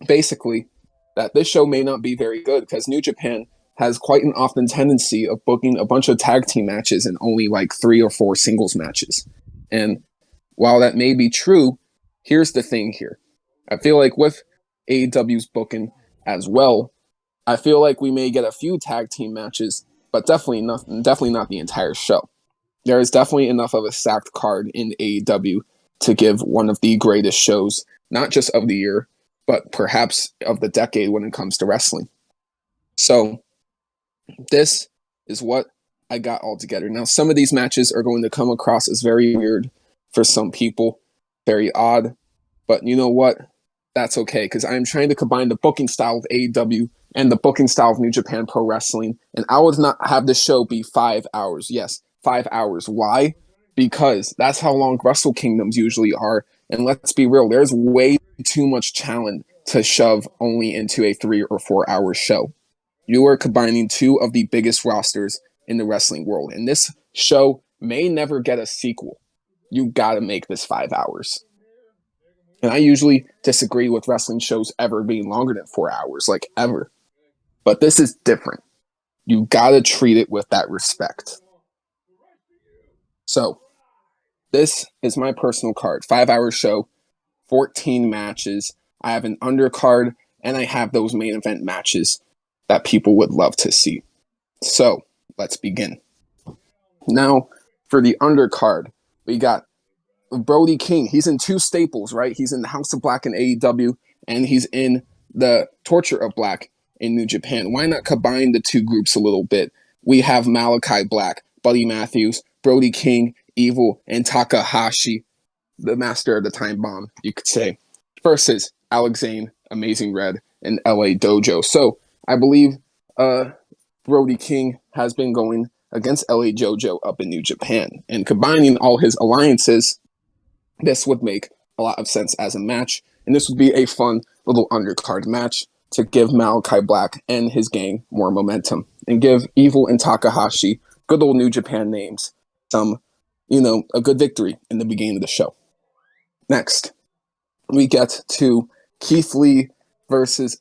basically, that this show may not be very good because New Japan has quite an often tendency of booking a bunch of tag team matches and only like 3 or 4 singles matches. And while that may be true, here's the thing here. I feel like with AEW's booking as well, I feel like we may get a few tag team matches, but definitely not the entire show. There is definitely enough of a stacked card in AEW to give one of the greatest shows, not just of the year, but perhaps of the decade when it comes to wrestling. So, this is what I got all together. Now, some of these matches are going to come across as very weird for some people, very odd, but you know what? That's okay, because I'm trying to combine the booking style of AEW and the booking style of New Japan Pro Wrestling, and I would not have this show be 5 hours. Yes, 5 hours. Why? Because that's how long Wrestle Kingdoms usually are, and let's be real, there's way too much challenge to shove only into a 3 or 4 hour show. You are combining two of the biggest rosters in the wrestling world, and this show may never get a sequel. You gotta make this 5 hours. And I usually disagree with wrestling shows ever being longer than 4 hours, like ever. But this is different. You gotta treat it with that respect. So, this is my personal card. 5 hour show, 14 matches. I have an undercard, and I have those main event matches that people would love to see. So, let's begin. Now, for the undercard, we got Brody King. He's in two staples, right? He's in the House of Black in AEW, and he's in the Torture of Black in New Japan. Why not combine the two groups a little bit? We have Malaki Black, Buddy Matthews, Brody King, Evil, and Takahashi, the master of the time bomb, you could say, versus Alex Zayne, Amazing Red, and LA Dojo. So I believe Brody King has been going against LA Dojo up in New Japan. And combining all his alliances, this would make a lot of sense as a match. And this would be a fun little undercard match to give Malaki Black and his gang more momentum and give Evil and Takahashi, good old New Japan names, some, a good victory in the beginning of the show. Next, we get to Keith Lee versus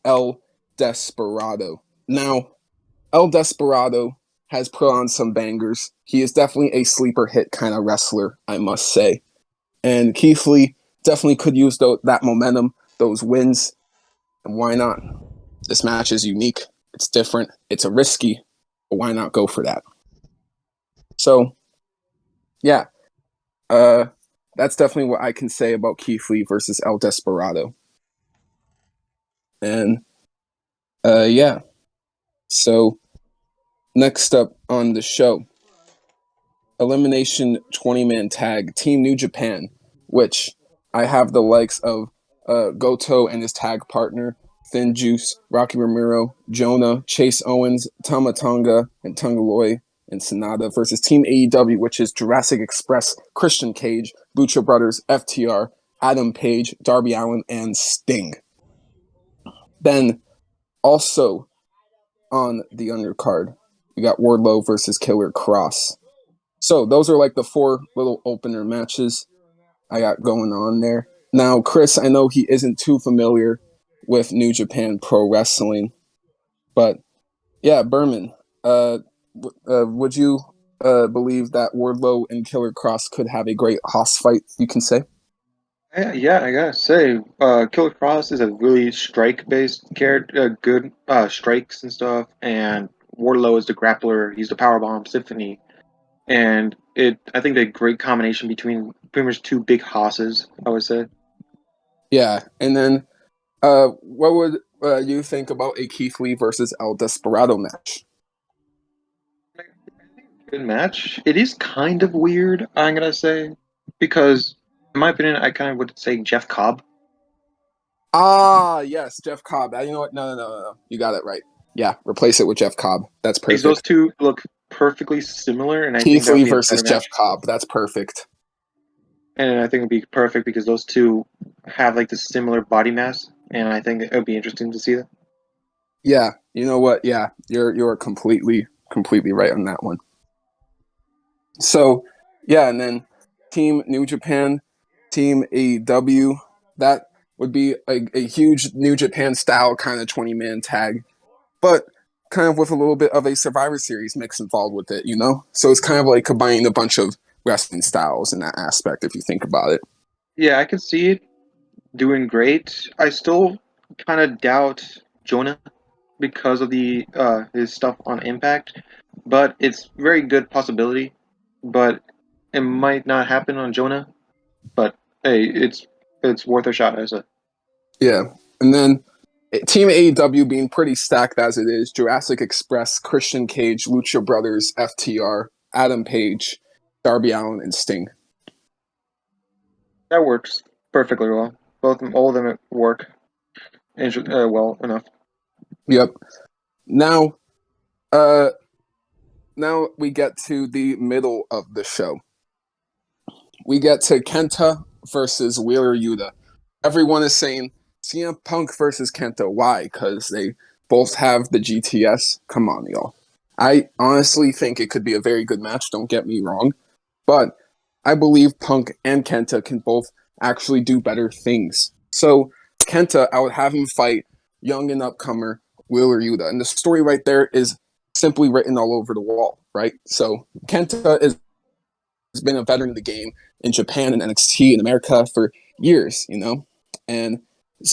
Desperado. Now, El Desperado has put on some bangers. He is definitely a sleeper hit kind of wrestler, I must say. And Keith Lee definitely could use that momentum, those wins, and why not? This match is unique. It's different. It's a risky, but why not go for that? So, yeah, that's definitely what I can say about Keith Lee versus El Desperado. And, yeah. So, next up on the show, Elimination 20-man tag, Team New Japan, which I have the likes of Goto and his tag partner, FinJuice, Rocky Romero, Jonah, Chase Owens, Tama Tonga, and Tonga Loy, and Sanada versus Team AEW, which is Jurassic Express, Christian Cage, Lucha Brothers, FTR, Adam Page, Darby Allin, and Sting. Then, also on the undercard, we got Wardlow versus Killer Kross. So those are like the 4 little opener matches I got going on there. Now, Chris, I know he isn't too familiar with New Japan Pro Wrestling, but yeah, Berman, would you believe that Wardlow and Killer Kross could have a great hoss fight, you can say? Yeah, I gotta say, Killer Kross is a really strike-based character, good strikes and stuff, and Wardlow is the grappler. He's the powerbomb symphony, and I think the great combination between pretty much 2 big hosses, I would say. Yeah, and then what would you think about a Keith Lee versus El Desperado match? Good match. It is kind of weird, I'm gonna say, because in my opinion, I kind of would say Jeff Cobb. Ah, yes, Jeff Cobb. You know what? No. You got it right. Yeah, replace it with Jeff Cobb. That's Because perfect. those two look perfectly similar, and I think Keith that would Lee be a versus better Jeff match. Cobb. That's perfect. And I think it'd be perfect because those two have like the similar body mass, and I think it would be interesting to see that. Yeah, you know what? Yeah, you're completely right on that one. So, yeah, and then Team New Japan, Team AEW, that would be a huge New Japan style kind of 20-man tag, but kind of with a little bit of a Survivor Series mix involved with it, you know? So it's kind of like combining a bunch of wrestling styles in that aspect, if you think about it. Yeah, I can see it doing great. I still kind of doubt Jonah because of the his stuff on Impact, but it's very good possibility. But it might not happen on Jonah. But hey, it's worth a shot, I said. Yeah. And then Team AEW being pretty stacked as it is, Jurassic Express, Christian Cage, Lucha Brothers, FTR, Adam Page, Darby Allin, and Sting. That works perfectly well. All of them work well enough. Yep. Now, now we get to the middle of the show. We get to Kenta versus Wheeler Yuta. Everyone is saying CM Punk versus Kenta. Why? Because they both have the GTS. Come on, y'all. I honestly think it could be a very good match. Don't get me wrong. But I believe Punk and Kenta can both actually do better things. So Kenta, I would have him fight young and upcomer Wheeler Yuta. And the story right there is simply written all over the wall, right? So Kenta has been a veteran of the game in Japan and NXT in America for years, you know? And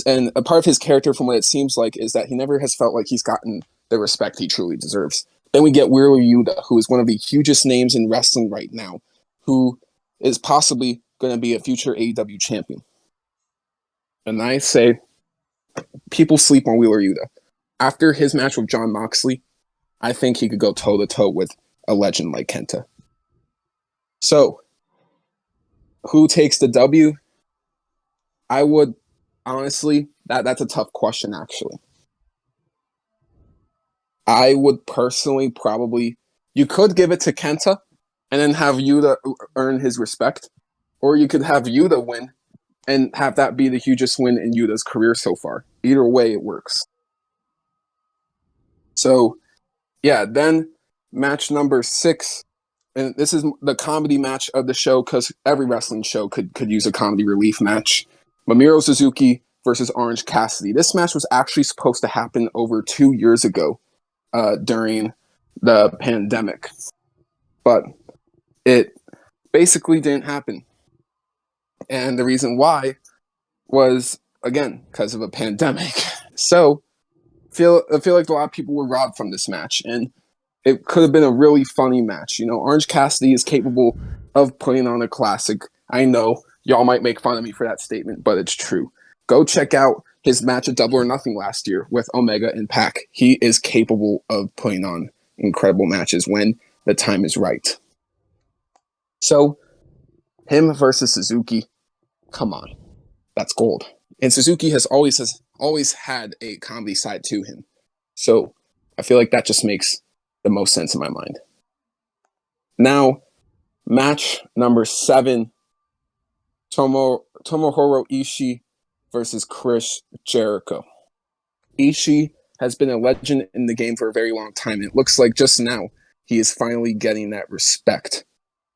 a part of his character, from what it seems like, is that he never has felt like he's gotten the respect he truly deserves. Then we get Wheeler Yuta, who is one of the hugest names in wrestling right now, who is possibly going to be a future AEW champion. And I say, people sleep on Wheeler Yuta. After his match with Jon Moxley, I think he could go toe-to-toe with a legend like Kenta. So, who takes the W? I would, honestly, that's a tough question, actually. I would personally probably, you could give it to Kenta and then have Yuta earn his respect, or you could have Yuta win and have that be the hugest win in Yuta's career so far. Either way, it works. So, yeah, then match number 6, and this is the comedy match of the show because every wrestling show could use a comedy relief match. Mamoru Suzuki versus Orange Cassidy. This match was actually supposed to happen over 2 years ago during the pandemic, but it basically didn't happen. And the reason why was, again, because of a pandemic. So I feel like a lot of people were robbed from this match, and it could have been a really funny match. You know, Orange Cassidy is capable of putting on a classic. I know y'all might make fun of me for that statement, but it's true. Go check out his match at Double or Nothing last year with Omega and Pac. He is capable of putting on incredible matches when the time is right. So, him versus Suzuki, come on, that's gold. And Suzuki has always had a comedy side to him. So, I feel like that just makes the most sense in my mind. Now, match number 7, Tomohiro Ishii versus Chris Jericho. Ishii has been a legend in the game for a very long time. It looks like just now he is finally getting that respect.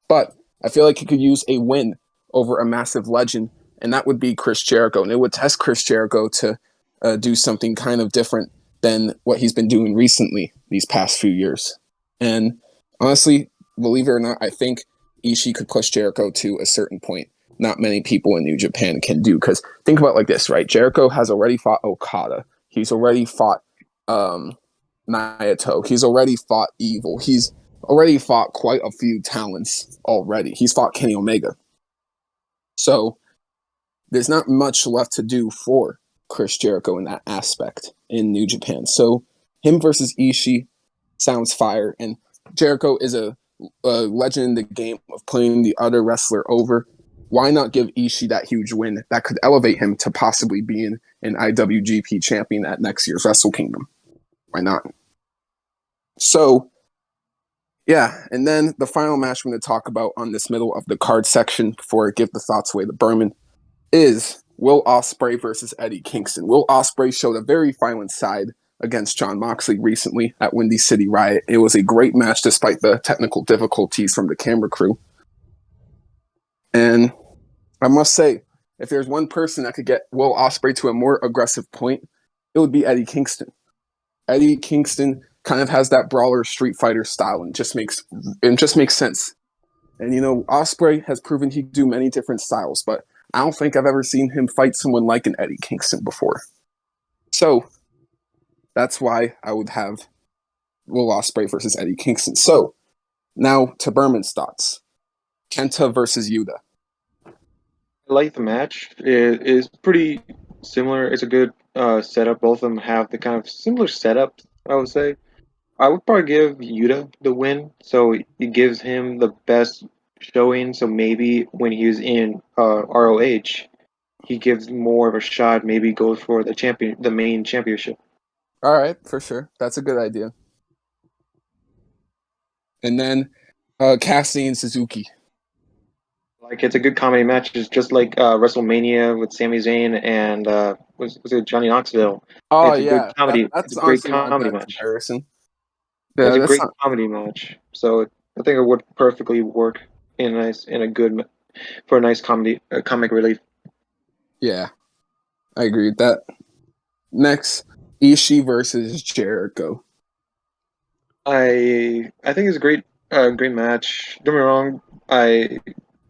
But I feel like he could use a win over a massive legend, and that would be Chris Jericho. And it would test Chris Jericho to do something kind of different than what he's been doing recently these past few years. And honestly, believe it or not, I think Ishii could push Jericho to a certain point not many people in New Japan can do. Because think about it like this, right? Jericho has already fought Okada. He's already fought Naito. He's already fought Evil. He's already fought quite a few talents already. He's fought Kenny Omega. So there's not much left to do for Chris Jericho in that aspect in New Japan. So him versus Ishii sounds fire. And Jericho is a legend in the game of putting the other wrestler over. Why not give Ishii that huge win that could elevate him to possibly being an IWGP champion at next year's Wrestle Kingdom? Why not? So, yeah, and then the final match I'm going to talk about on this middle of the card section before I give the thoughts away to Berman is Will Ospreay versus Eddie Kingston. Will Ospreay showed a very violent side against Jon Moxley recently at Windy City Riot. It was a great match despite the technical difficulties from the camera crew. And I must say, if there's one person that could get Will Ospreay to a more aggressive point, it would be Eddie Kingston. Eddie Kingston kind of has that brawler Street Fighter style and just makes sense. And you know, Ospreay has proven he can do many different styles, but I don't think I've ever seen him fight someone like an Eddie Kingston before. So that's why I would have Will Ospreay versus Eddie Kingston. So now to Berman's thoughts. Kenta versus Yuta. I like the match. It is pretty similar. It's a good setup. Both of them have the kind of similar setup, I would say. I would probably give Yuta the win, so it gives him the best showing. So maybe when he's in ROH, he gives more of a shot. Maybe goes for the main championship. All right, for sure. That's a good idea. And then Cassidy and Suzuki. Like it's a good comedy match. It's just like WrestleMania with Sami Zayn and was it Johnny Knoxville? Oh It's a good yeah, comedy. that's It's a great honestly not a comedy bad match. comparison. It's Yeah, a that's great not. comedy match. So I think it would perfectly work for a nice comic relief. Yeah, I agree with that. Next, Ishii versus Jericho. I think it's a great match. Don't get me wrong. I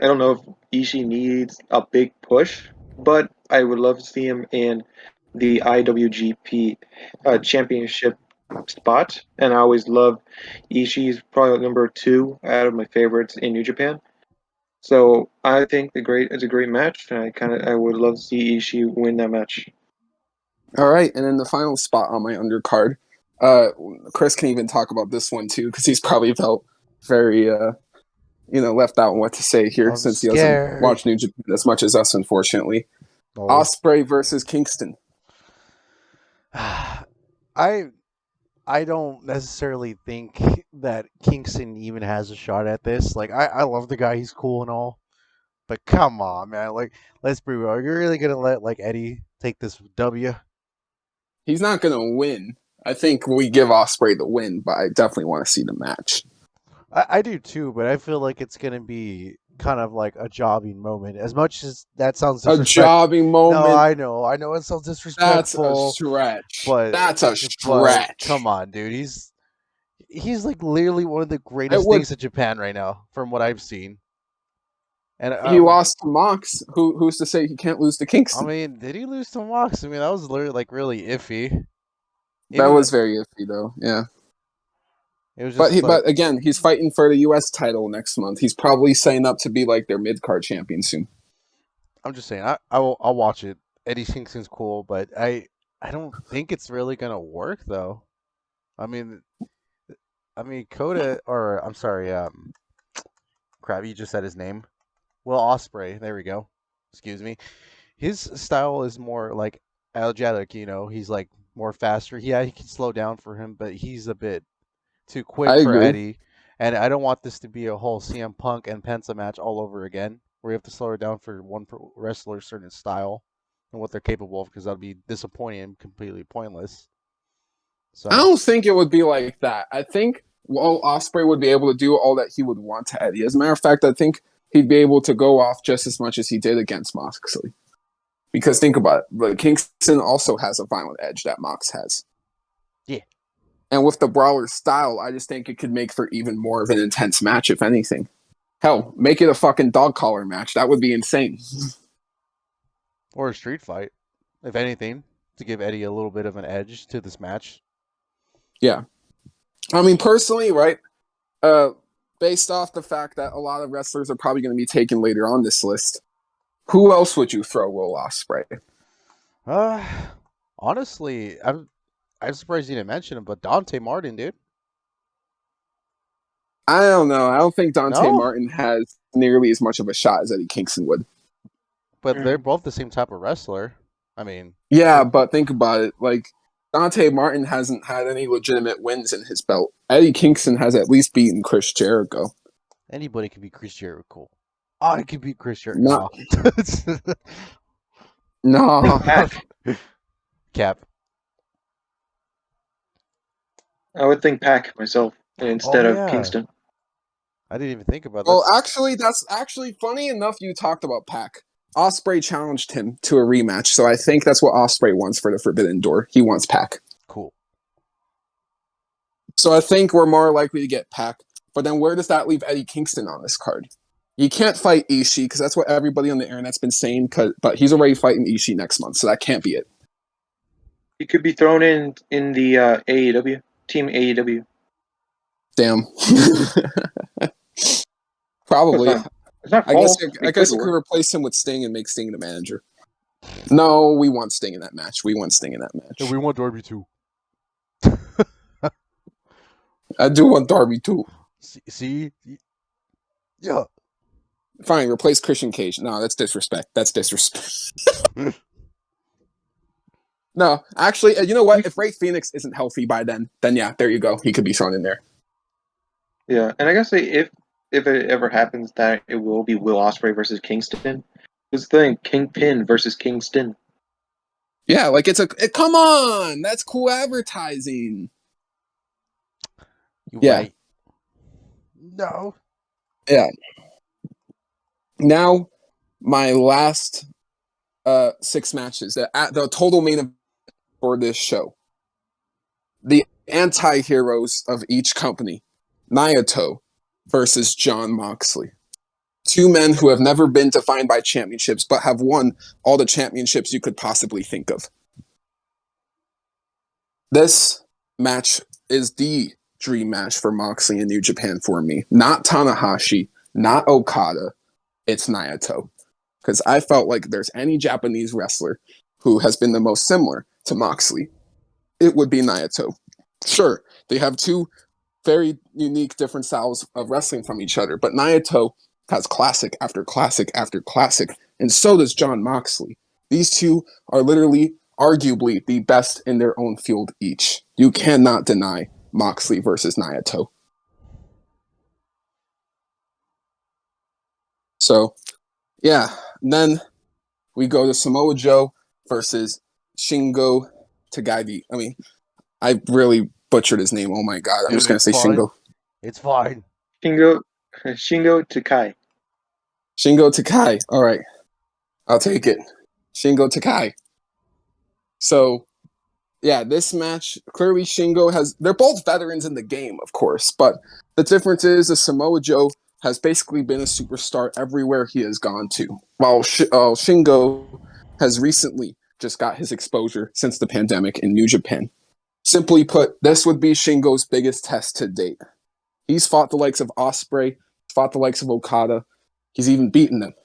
don't know if Ishii needs a big push, but I would love to see him in the IWGP Championship spot. And I always love Ishii's probably number 2 out of my favorites in New Japan. So I think it's a great match, and I would love to see Ishii win that match. All right, and then the final spot on my undercard. Chris can even talk about this one too because he's probably felt very left out on what to say here I'm since he doesn't scared. watch New Japan as much as us, unfortunately. Oh. Ospreay versus Kingston. I don't necessarily think that Kingston even has a shot at this. Like, I love the guy; he's cool and all, but come on, man. Like, let's be real. Are you really gonna let like Eddie take this W? He's not gonna win. I think we give Ospreay the win, but I definitely want to see the match. I do too, but I feel like it's gonna be kind of like a jobbing moment. As much as that sounds A disrespectful. jobbing No, moment. I know it sounds That's a disrespectful, stretch. but That's a but stretch. come on, dude. He's like literally one of the It greatest would. things in Japan right now, from what I've seen. And He lost to Mox. Who's to say he can't lose to I Kingston? mean, did he lose to Mox? I mean, that was literally like really iffy. That Even was very iffy, though. Yeah. it was But just like but again, he's fighting for the U.S. title next month. He's probably setting up to be like their mid card champion soon. I'm just saying, I'll watch it. Eddie Kingston's cool, but I don't think it's really gonna work though. I mean, Coda, or I'm sorry, crap, you just said his name. Will Ospreay, there we go. Excuse me. His style is more like energetic, he's like more faster. Yeah, he can slow down for him, but he's a bit too quick I for agree. Eddie. And I don't want this to be a whole CM Punk and Penta match all over again, where you have to slow it down for one wrestler's certain style and what they're capable of, because that'd be disappointing and completely pointless. I So don't think it would be like that. I think Osprey would be able to do all that he would want to Eddie. As a matter of fact, I think he'd be able to go off just as much as he did against Moxley. Because think about it, but Kingston also has a violent edge that Mox has. yeah, And with the brawler style, I just think it could make for even more of an intense match, if anything. Hell, make it a fucking dog collar match. That would be insane. or a street fight, if anything, to give Eddie a little bit of an edge to this match. Yeah. I mean, personally, right, based off the fact that a lot of wrestlers are probably going to be taken later on this list, who else would you throw Will Ospreay? Honestly, I'm surprised you didn't mention him, but Dante Martin, dude. I don't know. I don't think Dante No, Martin has nearly as much of a shot as Eddie Kingston would. but they're both the same type of wrestler. I mean, Yeah, but think about it. Like, Dante Martin hasn't had any legitimate wins in his belt. Eddie Kingston has at least beaten Chris Jericho. anybody can be Chris Jericho. I can beat Chris Jericho. Not- No. No. Cap. I would think Pac myself instead yeah. of Kingston. I didn't even think about that. Well, actually, that's actually funny enough you talked about Pac. Ospreay challenged him to a rematch, so I think that's what Ospreay wants for the Forbidden Door. He wants Pac. Cool. So I think we're more likely to get Pac. But then where does that leave Eddie Kingston on this card? You can't fight Ishii, because that's what everybody on the internet's been saying, but he's already fighting Ishii next month, so that can't be it. He could be thrown in the AEW team AEW. Damn. Probably. It's not I guess false. I guess you could replace him with Sting and make Sting the manager. No, we want Sting in that match. We want Sting in that match. And we want Darby too. I do want Darby too. See? Yeah. Fine, replace Christian Cage. No, that's disrespect. That's disrespect. No, actually, you know what? If Ray Phoenix isn't healthy by then yeah, there you go. He could be thrown in there. Yeah, and I gotta say, if it ever happens that it will be Will Ospreay versus Kingston, this thing Kingpin versus Kingston. Yeah, like come on, that's cool advertising. Yeah. Right. No. Yeah. Now, my last 6 matches, the total main event for this show. The anti-heroes of each company, Naito versus Jon Moxley. 2 men who have never been defined by championships, but have won all the championships you could possibly think of. This match is the dream match for Moxley in New Japan for me. Not Tanahashi, not Okada, it's Naito. Because I felt like there's any Japanese wrestler who has been the most similar to Moxley, it would be Naito. Sure, they have 2 very unique, different styles of wrestling from each other, but Naito has classic after classic after classic, and so does Jon Moxley. These 2 are literally, arguably, the best in their own field each. You cannot deny Moxley versus Naito. So, yeah, and then we go to Samoa Joe versus Shingo Takagi. I mean, I really butchered his name. Oh my god, I'm just going to say fine. Shingo. It's fine. Shingo Takai. Shingo Takai. All right. I'll take it. Shingo Takai. So, yeah, this match, clearly Shingo they're both veterans in the game, of course, but the difference is that Samoa Joe has basically been a superstar everywhere he has gone to, while Shingo has recently just got his exposure since the pandemic in New Japan. Simply put, this would be Shingo's biggest test to date. He's fought the likes of Ospreay, fought the likes of Okada, he's even beaten them.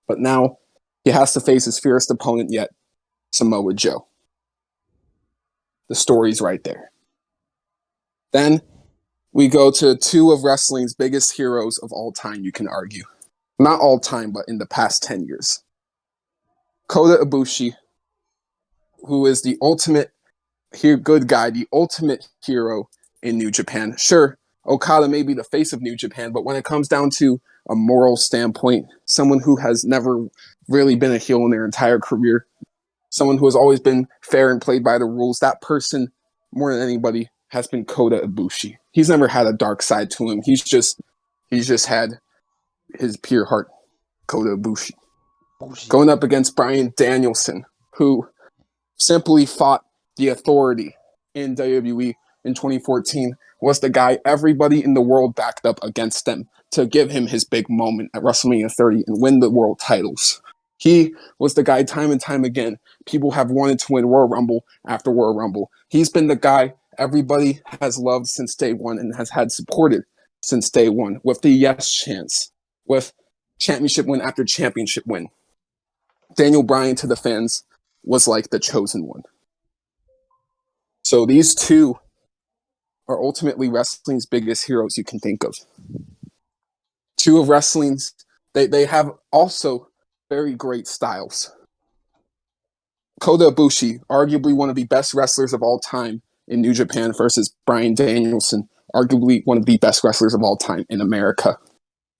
But now he has to face his fiercest opponent yet, Samoa Joe. The story's right there. Then we go to two of wrestling's biggest heroes of all time, you can argue. Not all time, but in the past 10 years. Kota Ibushi, who is the ultimate good guy, the ultimate hero in New Japan. Sure, Okada may be the face of New Japan, but when it comes down to a moral standpoint, someone who has never really been a heel in their entire career, someone who has always been fair and played by the rules, that person, more than anybody, has been Kota Ibushi. He's never had a dark side to him. He's just had his pure heart, Kota Ibushi. Going up against Bryan Danielson, who simply fought the Authority in WWE in 2014, was the guy everybody in the world backed up against them to give him his big moment at WrestleMania 30 and win the world titles. He was the guy time and time again. People have wanted to win Royal Rumble after Royal Rumble. He's been the guy everybody has loved since day one and has had supported since day one with the yes chants, with championship win after championship win. Daniel Bryan to the fans was like the chosen one. So these two are ultimately wrestling's biggest heroes you can think of. Two of wrestling's, they have also very great styles. Kota Ibushi, arguably one of the best wrestlers of all time in New Japan, versus Bryan Danielson, arguably one of the best wrestlers of all time in America.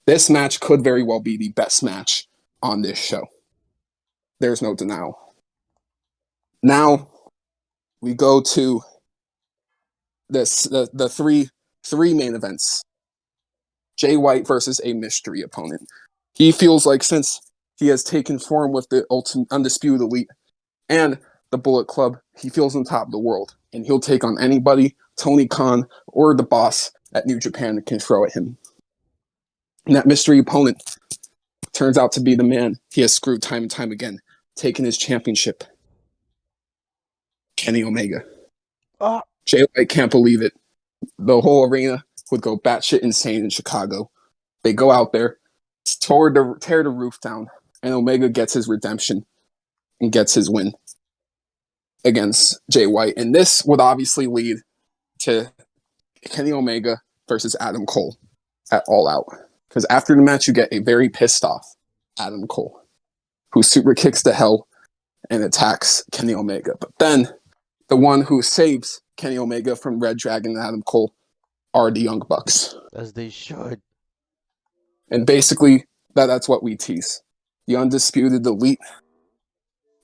This match could very well be the best match on this show. There's no denial. Now we go to the three main events. Jay White versus a mystery opponent. He feels like since he has taken form with the Undisputed Elite and the Bullet Club, he feels on top of the world. And he'll take on anybody, Tony Khan, or the boss at New Japan that can throw at him. And that mystery opponent turns out to be the man he has screwed time and time again, taking his championship, Kenny Omega. Jay White can't believe it. The whole arena would go batshit insane in Chicago. They go out there, tear the roof down, and Omega gets his redemption and gets his win against Jay White. And this would obviously lead to Kenny Omega versus Adam Cole at All Out. Because after the match, you get a very pissed off Adam Cole, who super kicks to hell and attacks Kenny Omega. But then the one who saves Kenny Omega from Red Dragon and Adam Cole are the Young Bucks. As they should. And basically, that's what we tease. The Undisputed Elite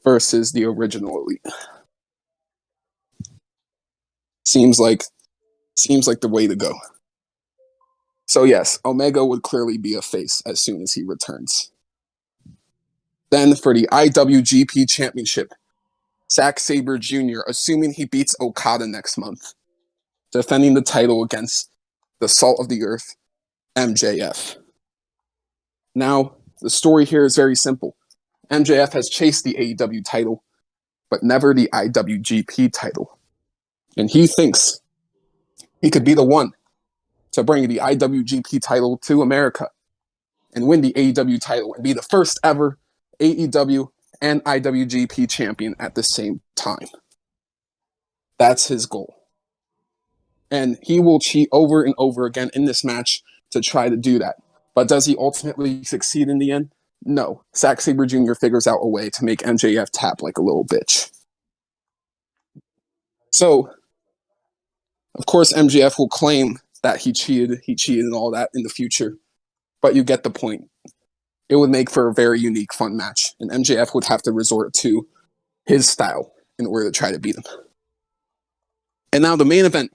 versus the original Elite. Seems like the way to go. So yes, Omega would clearly be a face as soon as he returns. Then for the IWGP Championship, Zack Sabre Jr., assuming he beats Okada next month, defending the title against the Salt of the Earth, MJF. Now, the story here is very simple. MJF has chased the AEW title, but never the IWGP title. And he thinks he could be the one to bring the IWGP title to America and win the AEW title and be the first ever AEW and IWGP champion at the same time. That's his goal. And he will cheat over and over again in this match to try to do that. But does he ultimately succeed in the end? No. Zack Sabre Jr. figures out a way to make MJF tap like a little bitch. So, of course, MJF will claim that he cheated and all that in the future. But you get the point. It would make for a very unique, fun match. And MJF would have to resort to his style in order to try to beat him. And now the main event,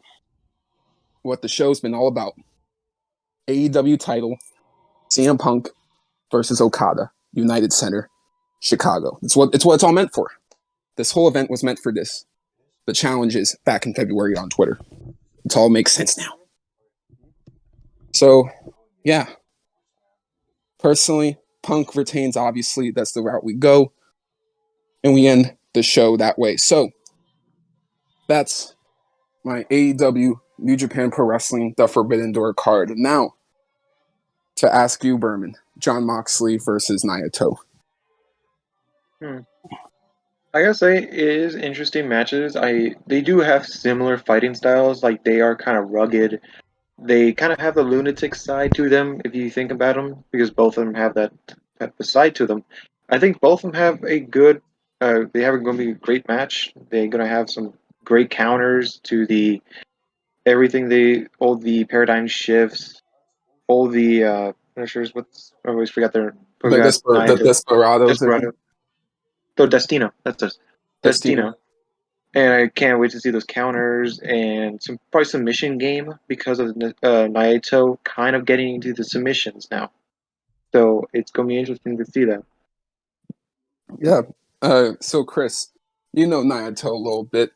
what the show's been all about. AEW title, CM Punk versus Okada, United Center, Chicago. It's what it's all meant for. This whole event was meant for this. The challenges back in February on Twitter. It all makes sense now. So, yeah. Personally, Punk retains, obviously. That's the route we go. And we end the show that way. So, that's my AEW New Japan Pro Wrestling The Forbidden Door card. Now, to ask you, Berman, Jon Moxley versus Naito. I gotta say, it is interesting matches. They do have similar fighting styles. Like they are kind of rugged. They kind of have the lunatic side to them, if you think about them, because both of them have that type of side to them. I think both of them have a good. They have going to be a great match. They're going to have some great counters to the everything. All the paradigm shifts, all the finishers. I always forgot their. Forgot The Desperados, I think. Desperado. No, Destino. That's us. Destino. And I can't wait to see those counters and probably submission game because of Naito kind of getting into the submissions now. So it's going to be interesting to see that. Yeah. So, Chris, you know Naito a little bit.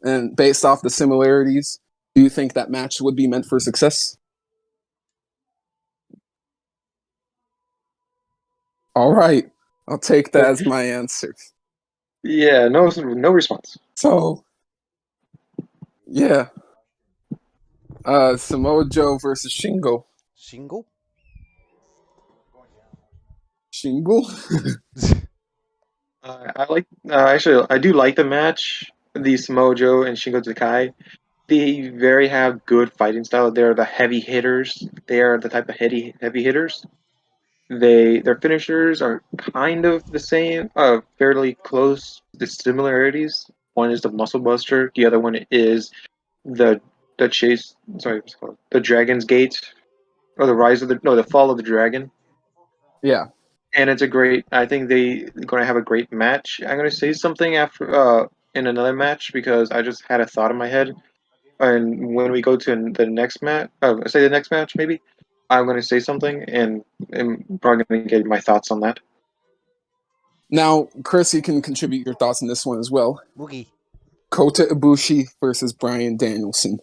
And based off the similarities, do you think that match would be meant for success? All right. I'll take that as my answer. Yeah, no response. So, yeah. Samoa Joe versus Shingo. Shingo? Shingo? I do like the match. The Samoa Joe and Shingo Takai. They very have good fighting style. They're the heavy hitters. They are the type of heavy hitters. Their finishers are kind of the same, fairly close. The similarities. One is the Muscle Buster. The other one is the chase. Sorry, what's it called? The Dragon's Gate, or the Fall of the Dragon. Yeah. And it's a great. I think they're going to have a great match. I'm going to say something after in another match because I just had a thought in my head. And when we go to the next match, say the next match maybe, I'm going to say something, and I'm probably going to get my thoughts on that. Now, Chris, you can contribute your thoughts on this one as well. Woogie. Kota Ibushi versus Bryan Danielson.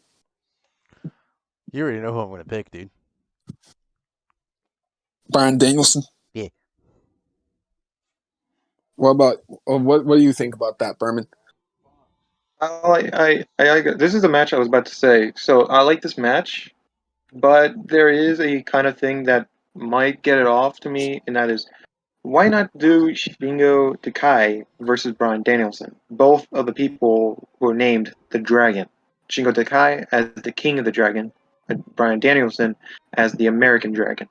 You already know who I'm going to pick, dude. Bryan Danielson? Yeah. What do you think about that, Berman? This is a match I was about to say. So I like this match, but there is a kind of thing that might get it off to me, and that is why not do Shingo Takai versus Bryan Danielson? Both of the people were named the Dragon. Shingo Takai as the King of the Dragon, and Bryan Danielson as the American Dragon.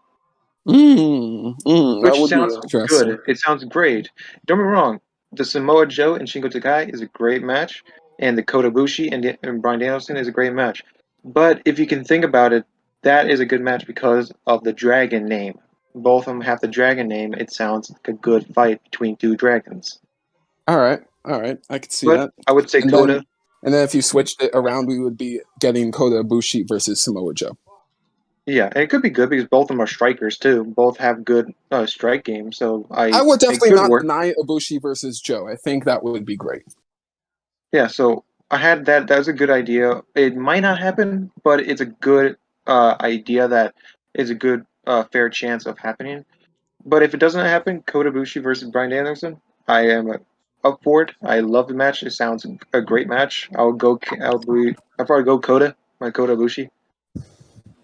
That Which would be sounds interesting. good. It sounds great. Don't be wrong. The Samoa Joe and Shingo Takai is a great match, and the Kota Ibushi and Bryan Danielson is a great match. But if you can think about it, that is a good match because of the dragon name. Both of them have the dragon name. It sounds like a good fight between two dragons. All right. I could see But that. I would say And Kota. then if you switched it around, we would be getting Kota Ibushi versus Samoa Joe. Yeah, and it could be good because both of them are strikers too. Both have good strike games, so I would definitely not work. deny Ibushi versus Joe. I think that would be great. Yeah, so I had that. That's a good idea. It might not happen, but it's a good idea that is a good fair chance of happening. But if it doesn't happen, Kota Ibushi versus Bryan Danielson, I am up for it. I love the match. It sounds a great match. I'll probably go Kota, my Kota Ibushi.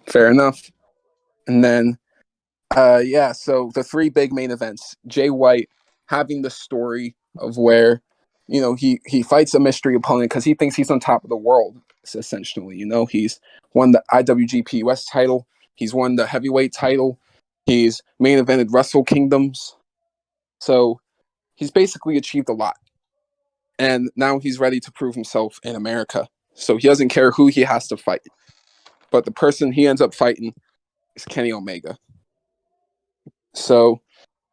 Fair enough. And then, so the three big main events. Jay White having the story of where, he fights a mystery opponent because he thinks he's on top of the world, essentially. He's won the IWGP US title. He's won the heavyweight title. He's main evented Wrestle Kingdoms. So he's basically achieved a lot. And now he's ready to prove himself in America. So he doesn't care who he has to fight. But the person he ends up fighting is Kenny Omega. So,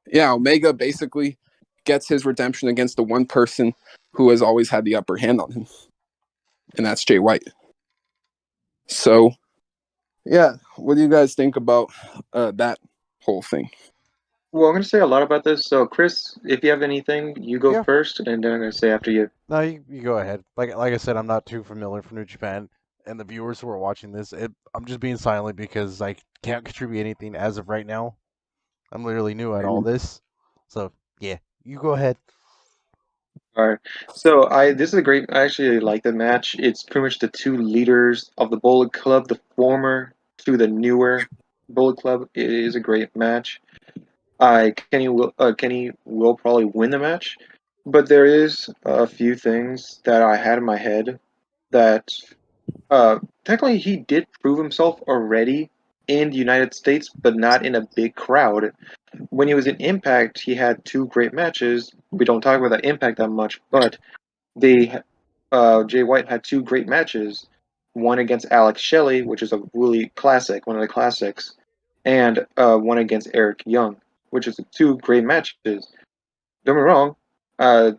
yeah, Omega basically gets his redemption against the one person who has always had the upper hand on him. And that's Jay White. So, yeah, what do you guys think about that whole thing? Well, I'm going to say a lot about this. So, Chris, if you have anything, you go Yeah. first, and then I'm going to say after you. No, you go ahead. Like I said, I'm not too familiar with New Japan, and the viewers who are watching this, I'm just being silent because I can't contribute anything as of right now. I'm literally new at all this, so yeah, you go ahead. All right. So, this is a great. I actually like the match. It's pretty much the two leaders of the Bullet Club, the former to the newer Bullet Club. It is a great match. Kenny will probably win the match, but there is a few things that I had in my head that technically he did prove himself already in the United States, but not in a big crowd. When he was in Impact, he had two great matches. We don't talk about that Impact that much, but Jay White had two great matches. One against Alex Shelley, which is a really classic, one of the classics, and one against Eric Young, which is two great matches. Don't get me wrong, uh,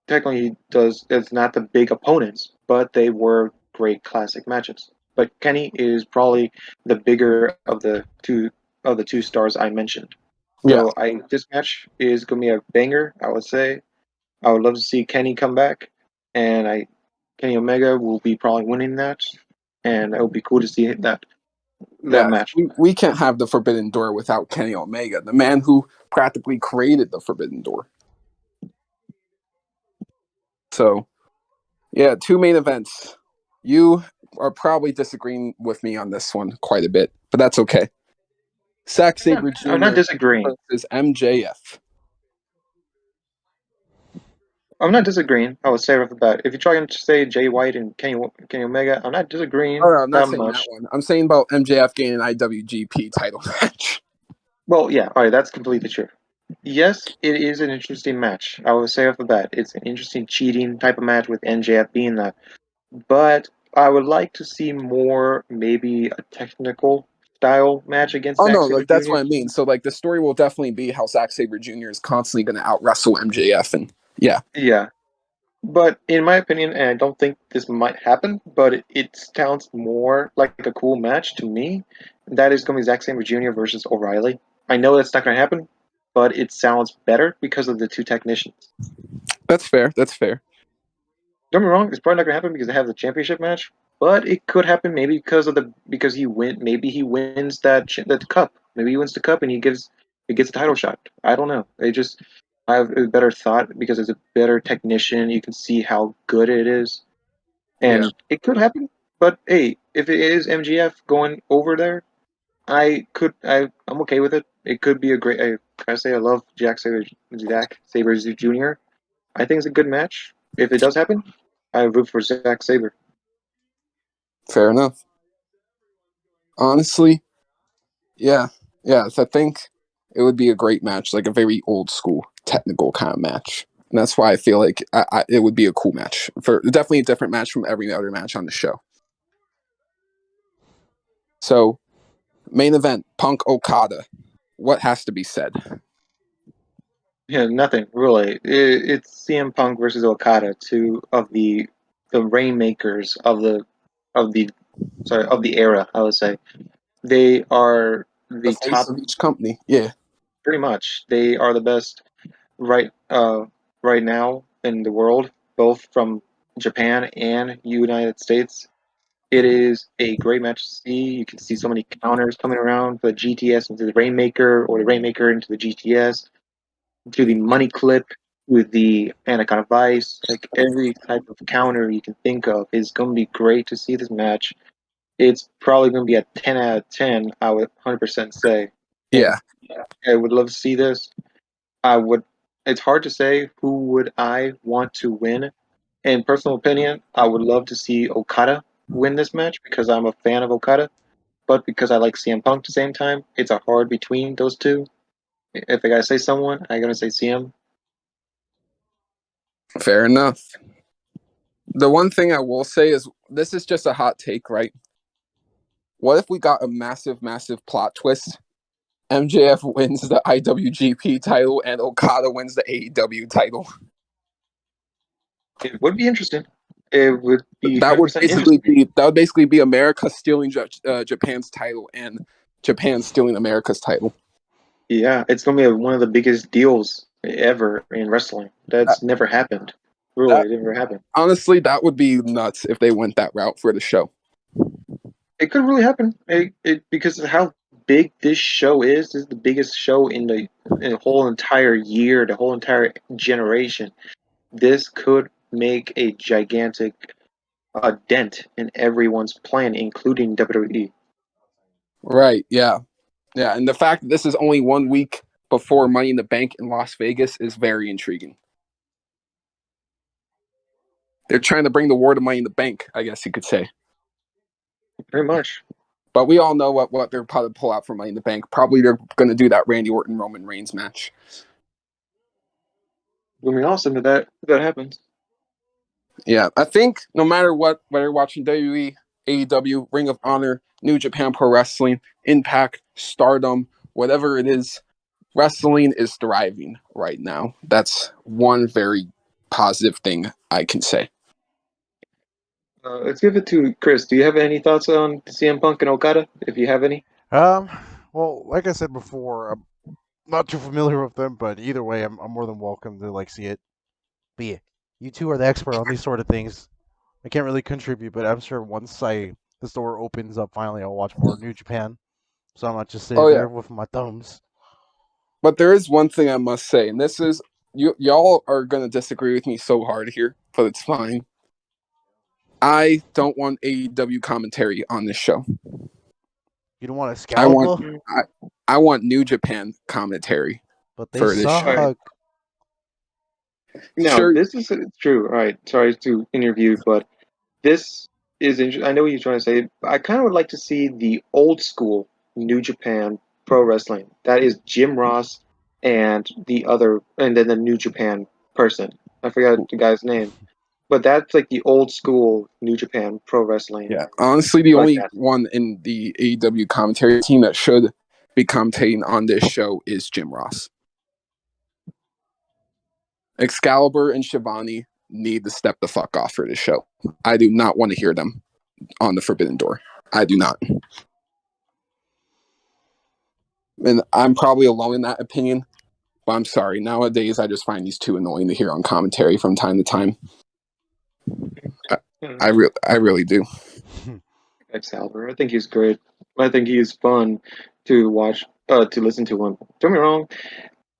technically he does. It's not the big opponents, but they were great classic matches. But Kenny is probably the bigger of the two stars I mentioned. Yeah. So this match is gonna be a banger. I would say I would love to see Kenny come back, and Kenny Omega will be probably winning that, and it would be cool to see that Yeah, match. we can't have the Forbidden Door without Kenny Omega, the man who practically created the Forbidden Door. So, yeah, two main events. You are probably disagreeing with me on this one quite a bit, but that's okay. Zack Sabre I'm not Jr. disagreeing. versus MJF. I'm not disagreeing. I would say off the bat. If you're trying to say Jay White and Kenny Omega, I'm not disagreeing Oh, no, I'm not that saying much. that one. I'm saying about MJF gaining an IWGP title match. Well, yeah, all right, that's completely true. Yes, it is an interesting match. I would say off the bat, it's an interesting cheating type of match with NJF being that. But I would like to see more, maybe a technical style match against Oh, Zack no, Sabre like that's Jr. what I mean. So, like, the story will definitely be how Zack Sabre Jr. is constantly going to out wrestle MJF. And yeah. Yeah, but in my opinion, and I don't think this might happen, but it sounds more like a cool match to me. That is going to be Zack Sabre Jr. versus O'Reilly. I know that's not going to happen, but it sounds better because of the two technicians. That's fair. That's fair. Don't get me wrong, it's probably not going to happen because they have the championship match, but it could happen maybe because he wins that cup. Maybe he wins the cup and he gets a title shot. I don't know. I have a better thought because it's a better technician. You can see how good it is. Yeah. And it could happen, but hey, if it is MGF going over there, I'm okay with it. It could be a great. I love Jack Sabre Jr. I think it's a good match. If it does happen, I root for Zack Sabre. Fair enough. Honestly, yeah. Yeah. So I think it would be a great match, like a very old school technical kind of match. And that's why I feel like it would be a cool match. For definitely a different match from every other match on the show. So, main event, Punk Okada. What has to be said? Yeah, nothing really. It's CM Punk versus Okada, two of the rainmakers of the of the era. I would say they are The the face top. of each company. Yeah. Pretty much, they are the best right right now in the world, both from Japan and United States. It is a great match to see. You can see so many counters coming around, the GTS into the Rainmaker, or the Rainmaker into the GTS, to the Money Clip, with the Anaconda Vice. Like every type of counter you can think of is going to be great to see this match. It's probably going to be a 10 out of 10, I would 100% say. And Yeah. I would love to see this. I would. It's hard to say who would I want to win. In personal opinion, I would love to see Okada win this match because I'm a fan of Okada, but because I like CM Punk at the same time, it's a hard between those two. If I gotta say someone, I'm gonna say CM. Fair enough. The one thing I will say is this is just a hot take, right? What if we got a massive, massive plot twist? MJF wins the IWGP title and Okada wins the AEW title. It would be interesting. It would be That would 100% basically interesting. be America stealing Japan's title and Japan stealing America's title. Yeah, it's gonna be one of the biggest deals ever in wrestling. That, That's never happened. that Really, it never happened. honestly, that would be nuts if they went that route for the show. It could really happen. Because of how big this show is. This is the biggest show in the whole entire year, the whole entire generation. This could make a gigantic dent in everyone's plan, including WWE. Right? Yeah, yeah. And the fact that this is only 1 week before Money in the Bank in Las Vegas is very intriguing. They're trying to bring the war to Money in the Bank, I guess you could say. Pretty much. But we all know what they're probably pull out for Money in the Bank. Probably they're going to do that Randy Orton Roman Reigns match. It would be awesome if that happens. Yeah, I think no matter what, whether you're watching WWE, AEW, Ring of Honor, New Japan Pro Wrestling, Impact, Stardom, whatever it is, wrestling is thriving right now. That's one very positive thing I can say. Let's give it to Chris. Do you have any thoughts on CM Punk and Okada? If you have any. Well, like I said before, I'm not too familiar with them, but either way, I'm more than welcome to see it. But yeah, you two are the expert on these sort of things. I can't really contribute, but I'm sure once the store opens up, finally, I'll watch more New Japan. So I'm not just sitting there with my thumbs. But there is one thing I must say, and this is y'all are gonna disagree with me so hard here, but it's fine. I don't want AEW commentary on this show. You don't want Excalibur? I want New Japan commentary but they for this suck. Show. No, sure. This is true. All right, sorry to interview, but this is interesting. I know what you're trying to say. I kind of would like to see the old school New Japan Pro Wrestling. That is Jim Ross and and then the New Japan person. I forgot the guy's name. But that's like the old school New Japan Pro Wrestling. Yeah, honestly, the only one in the AEW commentary team that should be commentating on this show is Jim Ross. Excalibur and Shivani need to step the fuck off for this show. I do not want to hear them on the Forbidden Door. I do not. And I'm probably alone in that opinion, but I'm sorry. Nowadays, I just find these two annoying to hear on commentary from time to time. I really do. Excalibur, I think he's great. I think he's fun to watch, to listen to him. Don't get me wrong.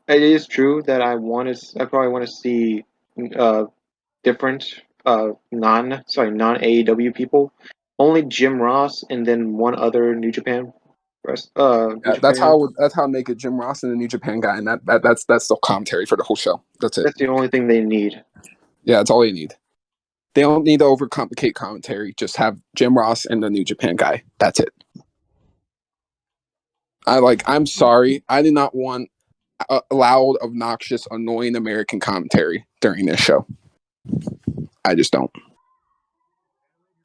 It is true that I probably want to see different non AEW people. Only Jim Ross and then one other New Japan. That's how I make it Jim Ross and the New Japan guy, and that's the commentary for the whole show. That's it. That's the only thing they need. Yeah, that's all they need. They don't need to overcomplicate commentary. Just have Jim Ross and the New Japan guy. That's it. I'm sorry. I did not want loud, obnoxious, annoying American commentary during this show. I just don't.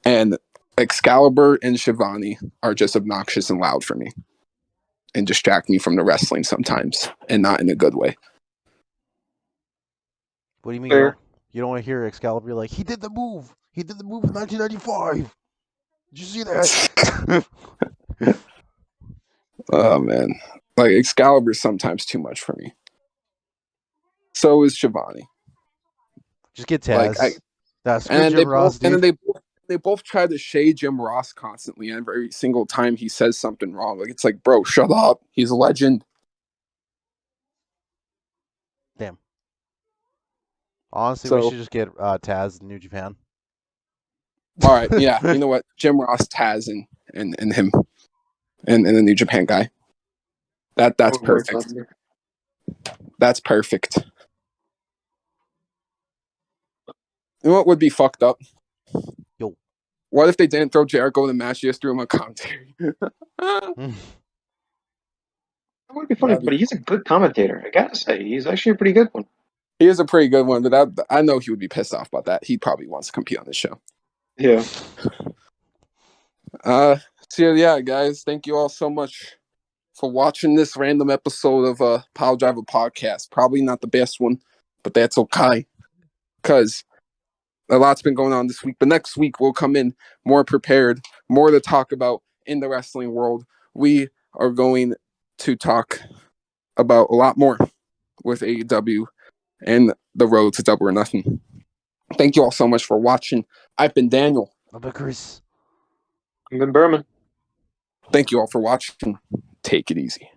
And Excalibur and Shivani are just obnoxious and loud for me and distract me from the wrestling sometimes, and not in a good way. What do you mean? You don't want to hear Excalibur? You're like, he did the move. He did the move in 1995. Did you see that? Oh, man. Like, Excalibur is sometimes too much for me. So is Shivani. Just get Taz. That's good, Jim Ross, dude. And then they both try to shade Jim Ross constantly, and every single time he says something wrong. Like, it's like, bro, shut up. He's a legend. Damn. Honestly, we should just get Taz in New Japan. All right, yeah. You know what? Jim Ross, Taz, and him, and the New Japan guy. That's perfect. That's perfect. You know what would be fucked up? Yo. What if they didn't throw Jericho in the match? Just threw him on commentary. That would be funny, but he's a good commentator. I gotta say, he's actually a pretty good one. He is a pretty good one, but I know he would be pissed off about that. He probably wants to compete on this show. Yeah. So yeah, guys, thank you all so much for watching this random episode of Piledriver Podcast. Probably not the best one, but that's okay, because a lot's been going on this week. But next week we'll come in more prepared, more to talk about in the wrestling world. We are going to talk about a lot more with AEW and the road to Double or Nothing. Thank you all so much for watching. I've been Daniel. I've been Chris. I've been Berman. Thank you all for watching. Take it easy.